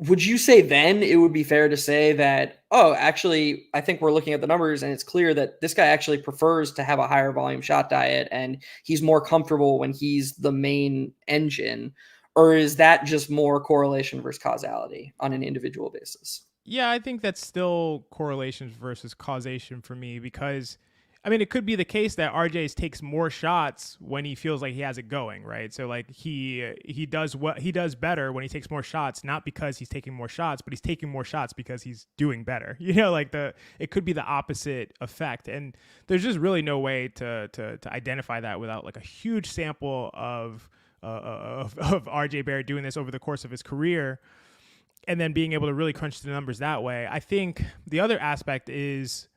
Would you say then it would be fair to say that oh, actually, I think we're looking at the numbers and it's clear that this guy actually prefers to have a higher volume shot diet and he's more comfortable when he's the main engine? Or is that just more correlation versus causality on an individual basis? Yeah, I think that's still correlation versus causation for me because, I mean, it could be the case that RJ takes more shots when he feels like he has it going, right? So like he does better when he takes more shots, not because he's taking more shots, but he's taking more shots because he's doing better. Like it could be the opposite effect, and there's just really no way to identify that without like a huge sample of RJ Barrett doing this over the course of his career, and then being able to really crunch the numbers that way. I think the other aspect is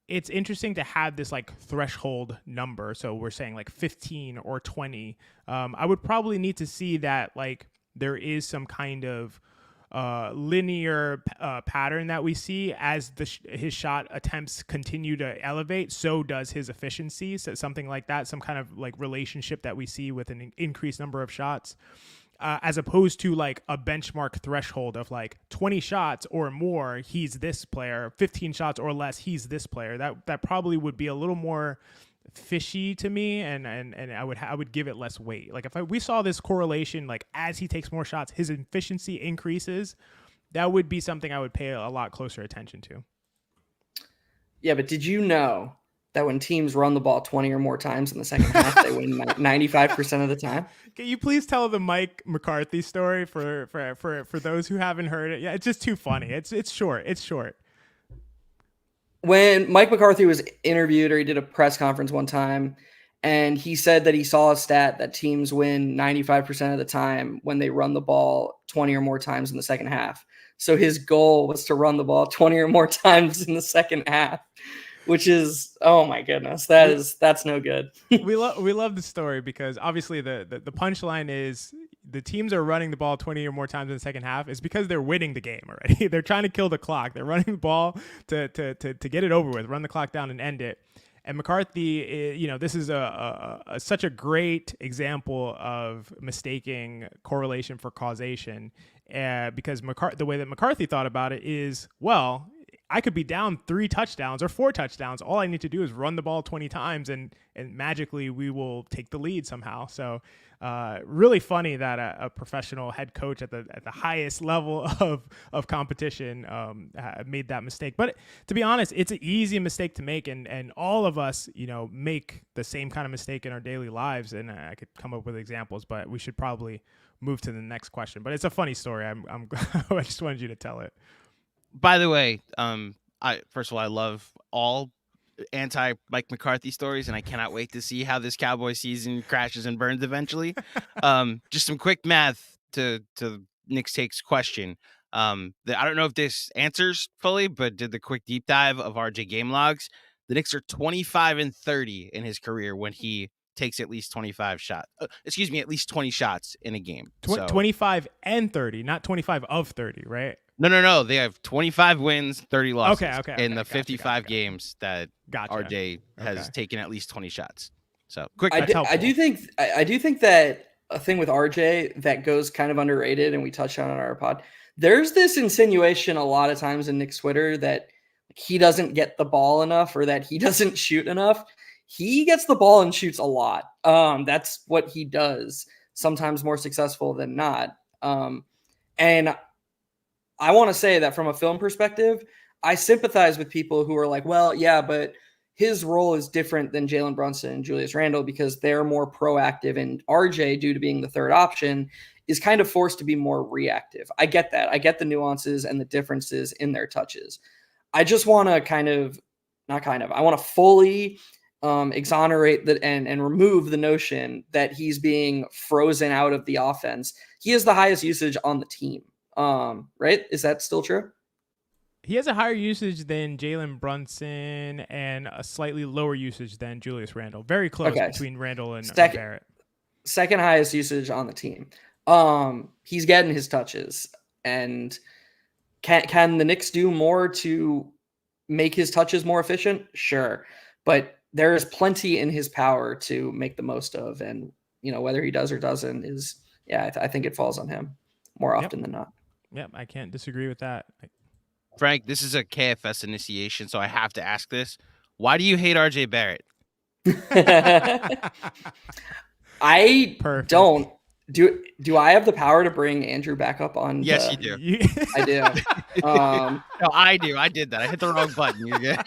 it's interesting to have this like threshold number. So we're saying like 15 or 20. I would probably need to see that like there is some kind of linear pattern that we see as his shot attempts continue to elevate. So does his efficiency. So something like that, some kind of like relationship that we see with an increased number of shots. As opposed to like a benchmark threshold of like 20 shots or more, he's this player, 15 shots or less, he's this player. That probably would be a little more fishy to me, and I would give it less weight. Like if we saw this correlation, like as he takes more shots, his efficiency increases, that would be something I would pay a lot closer attention to. Yeah, but did you know that when teams run the ball 20 or more times in the second half, they win 95% of the time? Can you please tell the Mike McCarthy story for those who haven't heard it? Yeah, it's just too funny. It's short. It's short. When Mike McCarthy was interviewed, or he did a press conference one time, and he said that he saw a stat that teams win 95% of the time when they run the ball 20 or more times in the second half. So his goal was to run the ball 20 or more times in the second half, which is, oh my goodness, that's no good. we love the story because obviously the punchline is the teams are running the ball 20 or more times in the second half is because they're winning the game already. They're trying to kill the clock. They're running the ball to get it over with, run the clock down and end it. And McCarthy, this is such a great example of mistaking correlation for causation, because the way that McCarthy thought about it is, well, I could be down 3 touchdowns or 4 touchdowns. All I need to do is run the ball 20 times and magically we will take the lead somehow. So really funny that a professional head coach at the highest level of competition made that mistake. But to be honest, it's an easy mistake to make, and all of us, make the same kind of mistake in our daily lives. And I could come up with examples, but we should probably move to the next question. But it's a funny story. I just wanted you to tell it. By the way, first of all, I love all anti-Mike McCarthy stories, and I cannot wait to see how this Cowboy season crashes and burns eventually. Just some quick math to Nick's Takes question. I don't know if this answers fully, but did the quick deep dive of RJ game logs. The Knicks are 25-30 in his career when he takes at least 25 shots. At least 20 shots in a game. 25 and 30, not 25 of 30, right? No. They have 25 wins, 30 losses in the 55 games that RJ has taken at least 20 shots. So quick. I do think that a thing with RJ that goes kind of underrated, and we touched on it on our pod. There's this insinuation a lot of times in Nick's Twitter that he doesn't get the ball enough or that he doesn't shoot enough. He gets the ball and shoots a lot. That's what he does, sometimes more successful than not. And I want to say that from a film perspective, I sympathize with people who are like, well, yeah, but his role is different than Jalen Brunson and Julius Randle because they're more proactive, and RJ, due to being the third option, is kind of forced to be more reactive. I get that. I get the nuances and the differences in their touches. I just want to I want to fully exonerate that and remove the notion that he's being frozen out of the offense. He has the highest usage on the team. Right? Is that still true? He has a higher usage than Jalen Brunson and a slightly lower usage than Julius Randle. Very close between Randle and Barrett. Second highest usage on the team. He's getting his touches. And can the Knicks do more to make his touches more efficient? Sure. But there is plenty in his power to make the most of. And, whether he does or doesn't is, I think it falls on him more often than not. Yep, I can't disagree with that. Frank, this is a KFS initiation, so I have to ask this. Why do you hate RJ Barrett? I Perfect. don't. Do I have the power to bring Andrew back up on? Yes, you do. I do. No, I do. I did that. I hit the wrong button. You're good.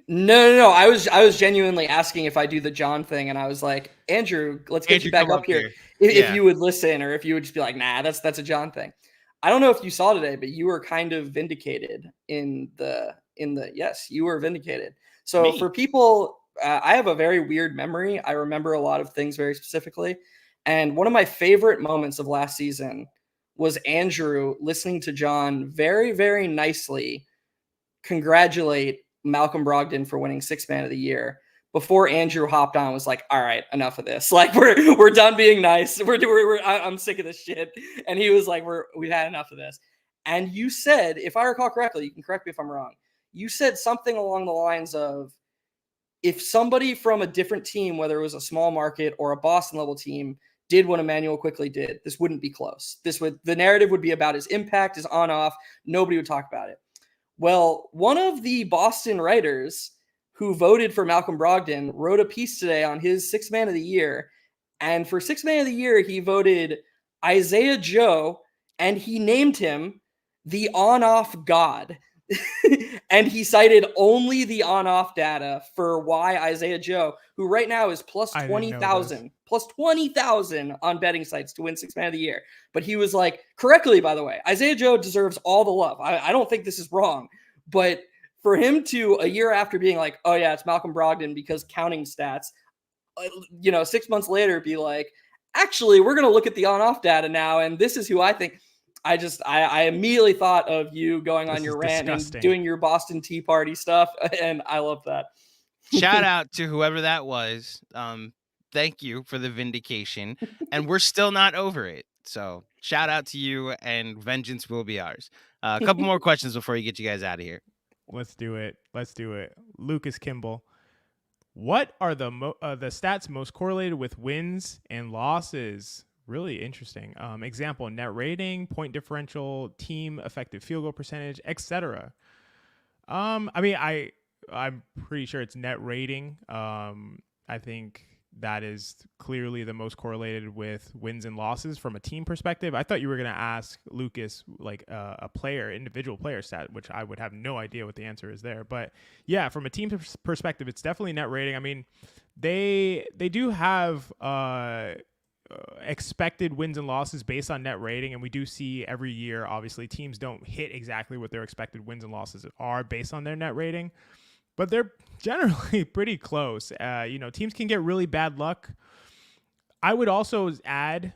No. I was genuinely asking if I do the John thing, and I was like, Andrew, let's get you back up here. If you would listen, or if you would just be like, nah, that's a John thing. I don't know if you saw today, but you were kind of vindicated in the yes, you were vindicated. So for people, I have a very weird memory. I remember a lot of things very specifically. And one of my favorite moments of last season was Andrew listening to John very, very nicely congratulate Malcolm Brogdon for winning Sixth Man of the Year before Andrew hopped on and was like, all right, enough of this. Like, we're done being nice. I'm sick of this shit. And he was like, we've had enough of this. And you said, if I recall correctly, you can correct me if I'm wrong, you said something along the lines of, if somebody from a different team, whether it was a small market or a Boston level team, did what Emmanuel quickly did, this wouldn't be close. The narrative would be about his impact, his on-off. Nobody would talk about it. Well, one of the Boston writers who voted for Malcolm Brogdon wrote a piece today on his Sixth Man of the Year. And for Sixth Man of the Year, he voted Isaiah Joe, and he named him the on-off god. And he cited only the on-off data for why Isaiah Joe, who right now is plus 20,000 on betting sites to win Sixth Man of the Year. But he was like, correctly, by the way, Isaiah Joe deserves all the love. I don't think this is wrong. But for him to, a year after being like, oh yeah, it's Malcolm Brogdon because counting stats, 6 months later be like, actually, we're going to look at the on-off data now, and this is who I think. I immediately thought of you going on your rant and doing your Boston Tea Party stuff, and I love that. Shout out to whoever that was. Thank you for the vindication, and we're still not over it. So shout out to you, and vengeance will be ours. A couple more questions before you get you guys out of here. Let's do it. Lucas Kimball. What are the stats most correlated with wins and losses? Really interesting. Example, net rating, point differential, team effective field goal percentage, etc. I'm pretty sure it's net rating. I think that is clearly the most correlated with wins and losses from a team perspective. I thought you were going to ask Lucas like a individual player stat, which I would have no idea what the answer is there. But yeah, from a team perspective, it's definitely net rating. I mean, they do have expected wins and losses based on net rating, and we do see every year, obviously, teams don't hit exactly what their expected wins and losses are based on their net rating, but they're generally pretty close. Teams can get really bad luck. I would also add,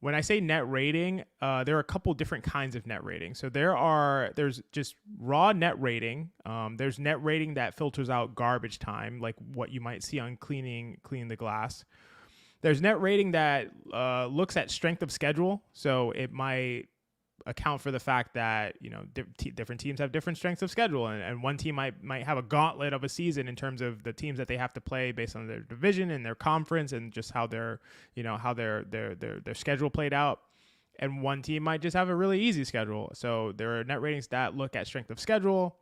when I say net rating, there are a couple different kinds of net rating. So there's just raw net rating. There's net rating that filters out garbage time, like what you might see on cleaning the glass. There's net rating that looks at strength of schedule, so it might account for the fact that different teams have different strengths of schedule, and one team might have a gauntlet of a season in terms of the teams that they have to play based on their division and their conference and just how their schedule played out. And one team might just have a really easy schedule. So there are net ratings that look at strength of schedule.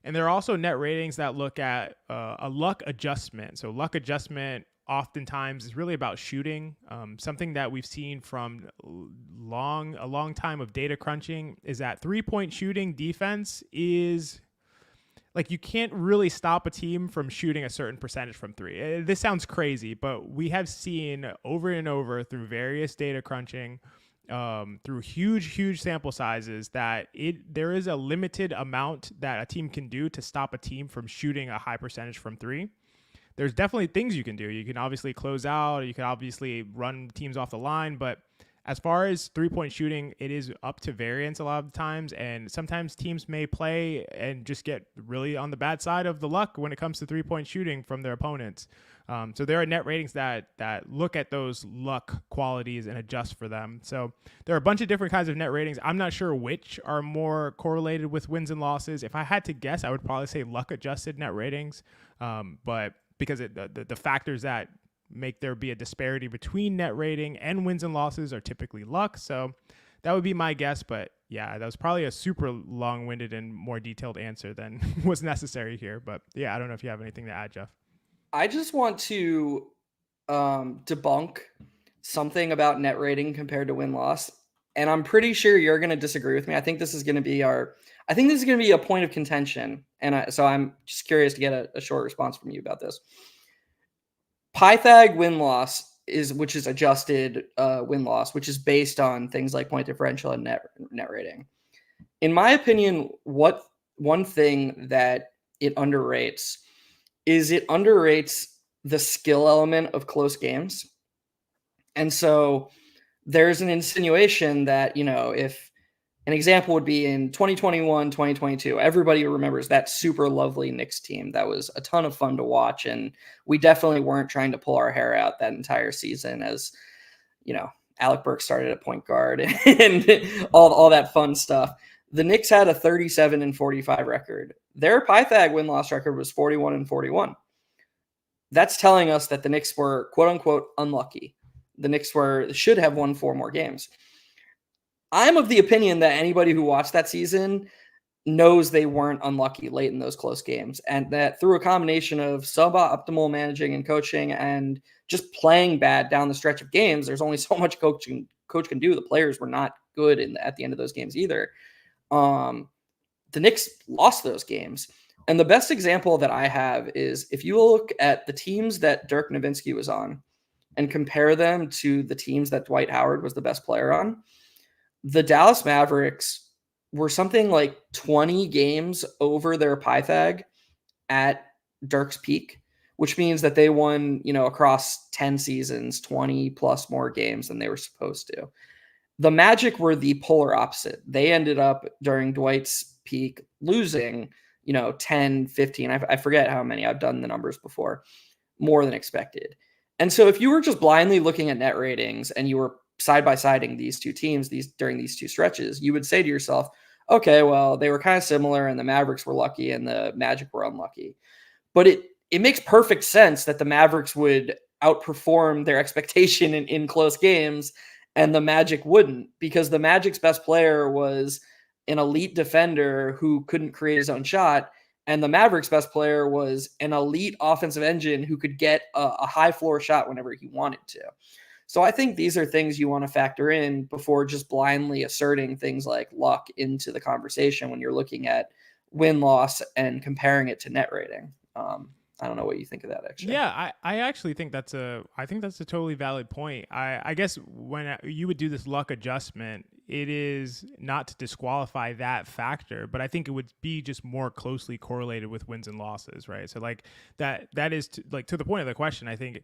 And there are also net ratings that look at a luck adjustment. So luck adjustment oftentimes is really about shooting. Something that we've seen from a long time of data crunching is that 3-point shooting defense is like, you can't really stop a team from shooting a certain percentage from three. This sounds crazy, but we have seen over and over through various data crunching, through huge sample sizes, that there is a limited amount that a team can do to stop a team from shooting a high percentage from three. There's definitely things you can do. You can obviously close out, you can obviously run teams off the line, but as far as 3-point shooting, it is up to variance a lot of the times, and sometimes teams may play and just get really on the bad side of the luck when it comes to 3-point shooting from their opponents. So there are net ratings that look at those luck qualities and adjust for them. So there are a bunch of different kinds of net ratings. I'm not sure which are more correlated with wins and losses. If I had to guess, I would probably say luck adjusted net ratings, but because the factors that make there be a disparity between net rating and wins and losses are typically luck. So That would be my guess, but yeah, that was probably a super long-winded and more detailed answer than was necessary here. But yeah, I don't know if you have anything to add, Geoff. I just want to debunk something about net rating compared to win-loss. And I'm pretty sure you're going to disagree with me. I think this is going to be a point of contention. And so I'm just curious to get a short response from you about this. Pythag win-loss which is adjusted win-loss, which is based on things like point differential and net rating. In my opinion, one thing that it underrates is it underrates the skill element of close games. And so there's an insinuation that, if an example would be in 2021, 2022, everybody remembers that super lovely Knicks team. That was a ton of fun to watch. And we definitely weren't trying to pull our hair out that entire season as, Alec Burks started at point guard and all that fun stuff. The Knicks had a 37-45 record. Their Pythag win-loss record was 41-41. That's telling us that the Knicks were, quote unquote, unlucky. The Knicks should have won 4 more games. I'm of the opinion that anybody who watched that season knows they weren't unlucky late in those close games, and that through a combination of suboptimal managing and coaching and just playing bad down the stretch of games, there's only so much coach can do. The players were not good at the end of those games either. The Knicks lost those games. And the best example that I have is if you look at the teams that Dirk Nowitzki was on and compare them to the teams that Dwight Howard was the best player on, the Dallas Mavericks were something like 20 games over their Pythag at Dirk's peak, which means that they won, across 10 seasons, 20 plus more games than they were supposed to. The Magic were the polar opposite. They ended up during Dwight's peak losing, 10, 15. I forget how many. I've done the numbers before. More than expected. And so if you were just blindly looking at net ratings and you were side-by-siding these two teams during these two stretches, you would say to yourself, okay, well, they were kind of similar and the Mavericks were lucky and the Magic were unlucky. But it makes perfect sense that the Mavericks would outperform their expectation in close games and the Magic wouldn't, because the Magic's best player was an elite defender who couldn't create his own shot, and the Mavericks' best player was an elite offensive engine who could get a high floor shot whenever he wanted to. So I think these are things you want to factor in before just blindly asserting things like luck into the conversation when you're looking at win-loss and comparing it to net rating. I don't know what you think of that, actually. Yeah, I actually think that's a totally valid point. I guess when you would do this luck adjustment, it is not to disqualify that factor, but I think it would be just more closely correlated with wins and losses, right? So like that is to the point of the question. I think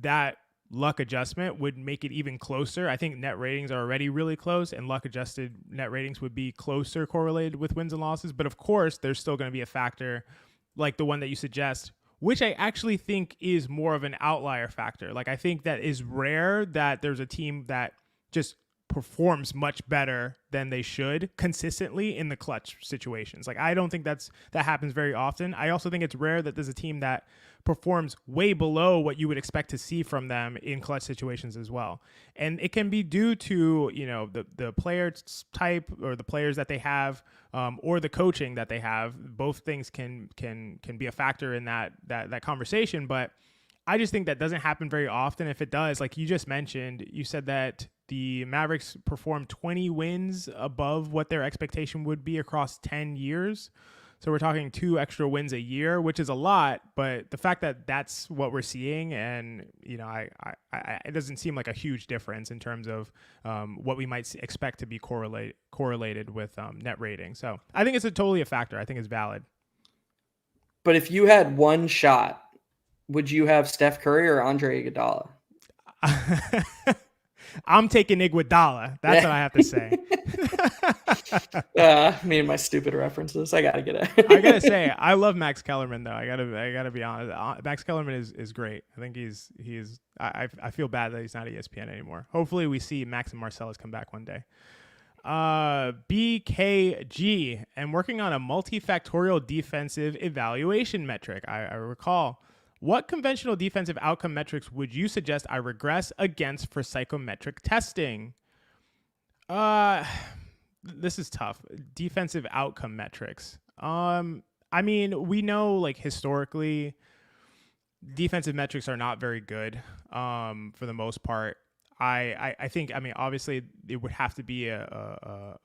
that luck adjustment would make it even closer. I think net ratings are already really close, and luck adjusted net ratings would be closer correlated with wins and losses. But of course, there's still going to be a factor like the one that you suggest, which I actually think is more of an outlier factor. Like I think that is rare that there's a team that just performs much better than they should consistently in the clutch situations. Like I don't think that happens very often. I also think it's rare that there's a team that performs way below what you would expect to see from them in clutch situations as well. And it can be due to, the player type or the players that they have, or the coaching that they have. Both things can be a factor in that conversation. But I just think that doesn't happen very often. If it does, like you just mentioned, you said that the Mavericks performed 20 wins above what their expectation would be across 10 years. So we're talking 2 extra wins a year, which is a lot. But the fact that that's what we're seeing, and it doesn't seem like a huge difference in terms of what we might expect to be correlated with net rating. So I think it's totally a factor. I think it's valid. But if you had one shot, would you have Steph Curry or Andre Iguodala? I'm taking Iguodala. That's what I have to say. Me and my stupid references. I gotta get it. I gotta say, I love Max Kellerman though. I gotta be honest. Max Kellerman is great. I think he's. I feel bad that he's not at ESPN anymore. Hopefully, we see Max and Marcellus come back one day. BKG and working on a multifactorial defensive evaluation metric. I recall. What conventional defensive outcome metrics would you suggest I regress against for psychometric testing? This is tough. Defensive outcome metrics. I mean, we know like historically, defensive metrics are not very good. For the most part. I think, I mean, obviously it would have to be a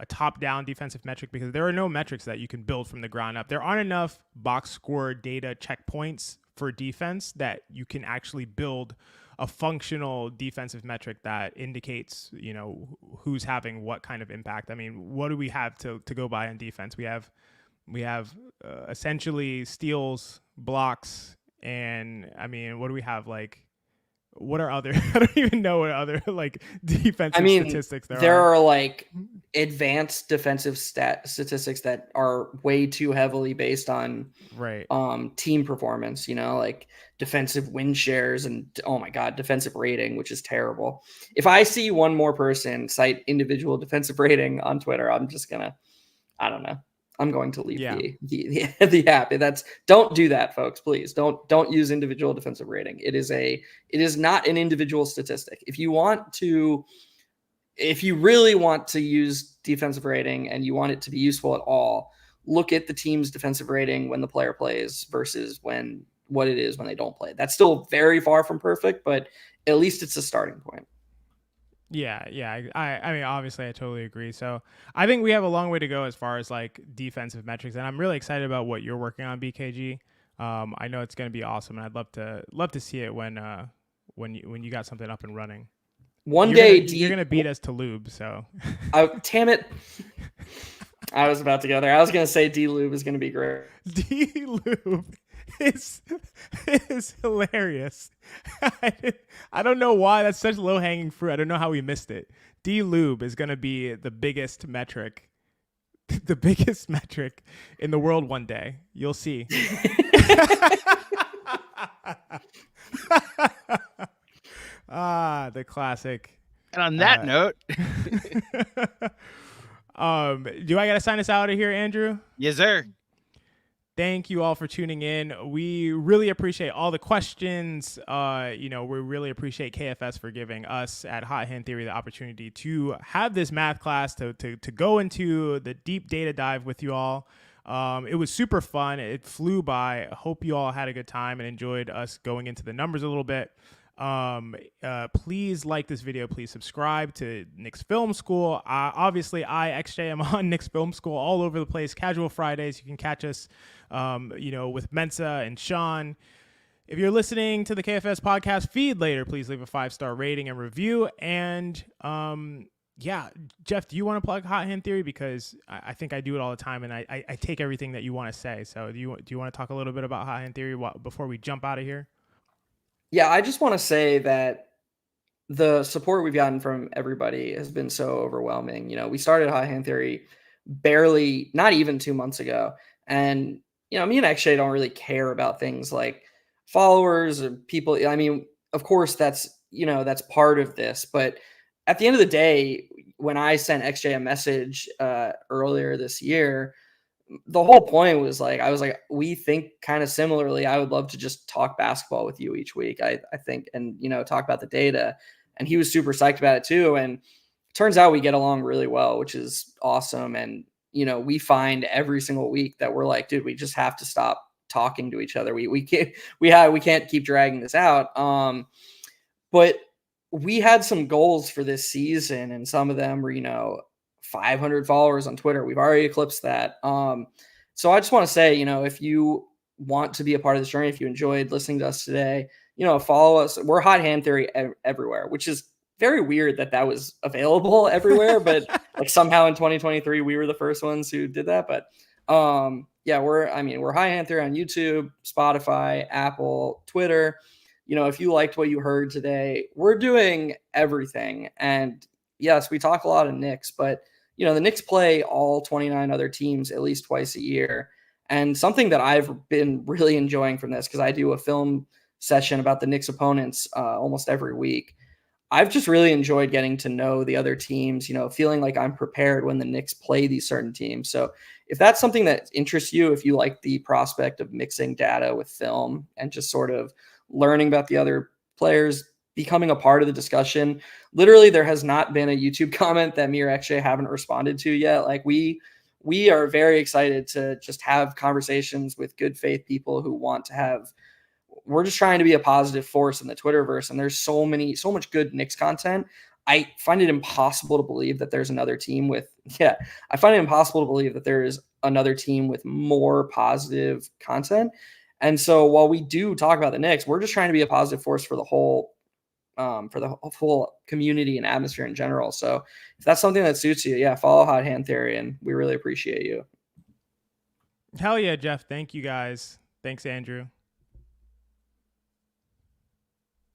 top-down defensive metric because there are no metrics that you can build from the ground up. There aren't enough box score data checkpoints for defense that you can actually build a functional defensive metric that indicates, you know, who's having what kind of impact. I mean, what do we have to go by on defense? We have essentially steals, blocks, and I mean, what do we have? Like, what are other? I don't even know what other like defensive statistics there are. Like advanced defensive statistics that are way too heavily based on team performance. You know, like defensive win shares and oh my god, defensive rating, which is terrible. If I see one more person cite individual defensive rating on Twitter, I'm just gonna, I don't know. I'm going to leave the app. Don't do that, folks. Please don't use individual defensive rating. It is not an individual statistic. If you really want to use defensive rating and you want it to be useful at all, look at the team's defensive rating when the player plays versus what it is when they don't play. That's still very far from perfect, but at least it's a starting point. Yeah. I mean, obviously, I totally agree. So I think we have a long way to go as far as like defensive metrics, and I'm really excited about what you're working on, BKG. I know it's going to be awesome, and I'd love to see it when you got something up and running. You're gonna beat us to Lube, so. Damn it! I was about to go there. I was gonna say D Lube is gonna be great. D Lube is hilarious. I don't know why that's such low hanging fruit. I don't know how we missed it. D Lube is gonna be the biggest metric in the world one day. You'll see. The classic. And on that note, do I gotta sign us out of here, Andrew? Yes, sir. Thank you all for tuning in. We really appreciate all the questions. We really appreciate KFS for giving us at Hot Hand Theory the opportunity to have this math class to go into the deep data dive with you all. It was super fun. It flew by. I hope you all had a good time and enjoyed us going into the numbers a little bit. Please like this video. Please subscribe to Knicks Film School. Obviously, XJ, am on Knicks Film School all over the place. Casual Fridays. You can catch us, with Mensa and Sean. If you're listening to the KFS podcast feed later, please leave a 5-star rating and review. And Geoff, do you want to plug Hot Hand Theory? Because I think I do it all the time, and I take everything that you want to say. So do you want to talk a little bit about Hot Hand Theory before we jump out of here? Yeah, I just want to say that the support we've gotten from everybody has been so overwhelming. You know, we started Hot Hand Theory not even 2 months ago. And, me and XJ don't really care about things like followers or people. I mean, of course, that's part of this. But at the end of the day, when I sent XJ a message earlier this year, the whole point was I was like, we think kind of similarly. I would love to just talk basketball with you each week, I think, and, talk about the data. And he was super psyched about it too. And it turns out we get along really well, which is awesome. And, we find every single week that we're like, dude, we just have to stop talking to each other. We can't keep dragging this out. But we had some goals for this season, and some of them were, 500 followers on Twitter. We've already eclipsed that. So I just want to say, if you want to be a part of this journey, if you enjoyed listening to us today, follow us. We're Hot Hand Theory everywhere, which is very weird that was available everywhere. But somehow in 2023, we were the first ones who did that. But we're Hot Hand Theory on YouTube, Spotify, Apple, Twitter. If you liked what you heard today, we're doing everything. And yes, we talk a lot of Knicks, but the Knicks play all 29 other teams at least twice a year. And something that I've been really enjoying from this, because I do a film session about the Knicks opponents almost every week. I've just really enjoyed getting to know the other teams, feeling like I'm prepared when the Knicks play these certain teams. So if that's something that interests you, if you like the prospect of mixing data with film and just sort of learning about the other players, becoming a part of the discussion. Literally, there has not been a YouTube comment that me or XJ haven't responded to yet. Like we are very excited to just have conversations with good faith people who want to have. We're just trying to be a positive force in the Twitterverse, and there's so much good Knicks content. I find it impossible to believe that there's another team with. Yeah, I find it impossible to believe that there is another team with more positive content. And so while we do talk about the Knicks, we're just trying to be a positive force for the whole community and atmosphere in general. So if that's something that suits you, yeah, follow Hot Hand Theory, and we really appreciate you. Hell yeah, Geoff. Thank you guys. Thanks, Andrew.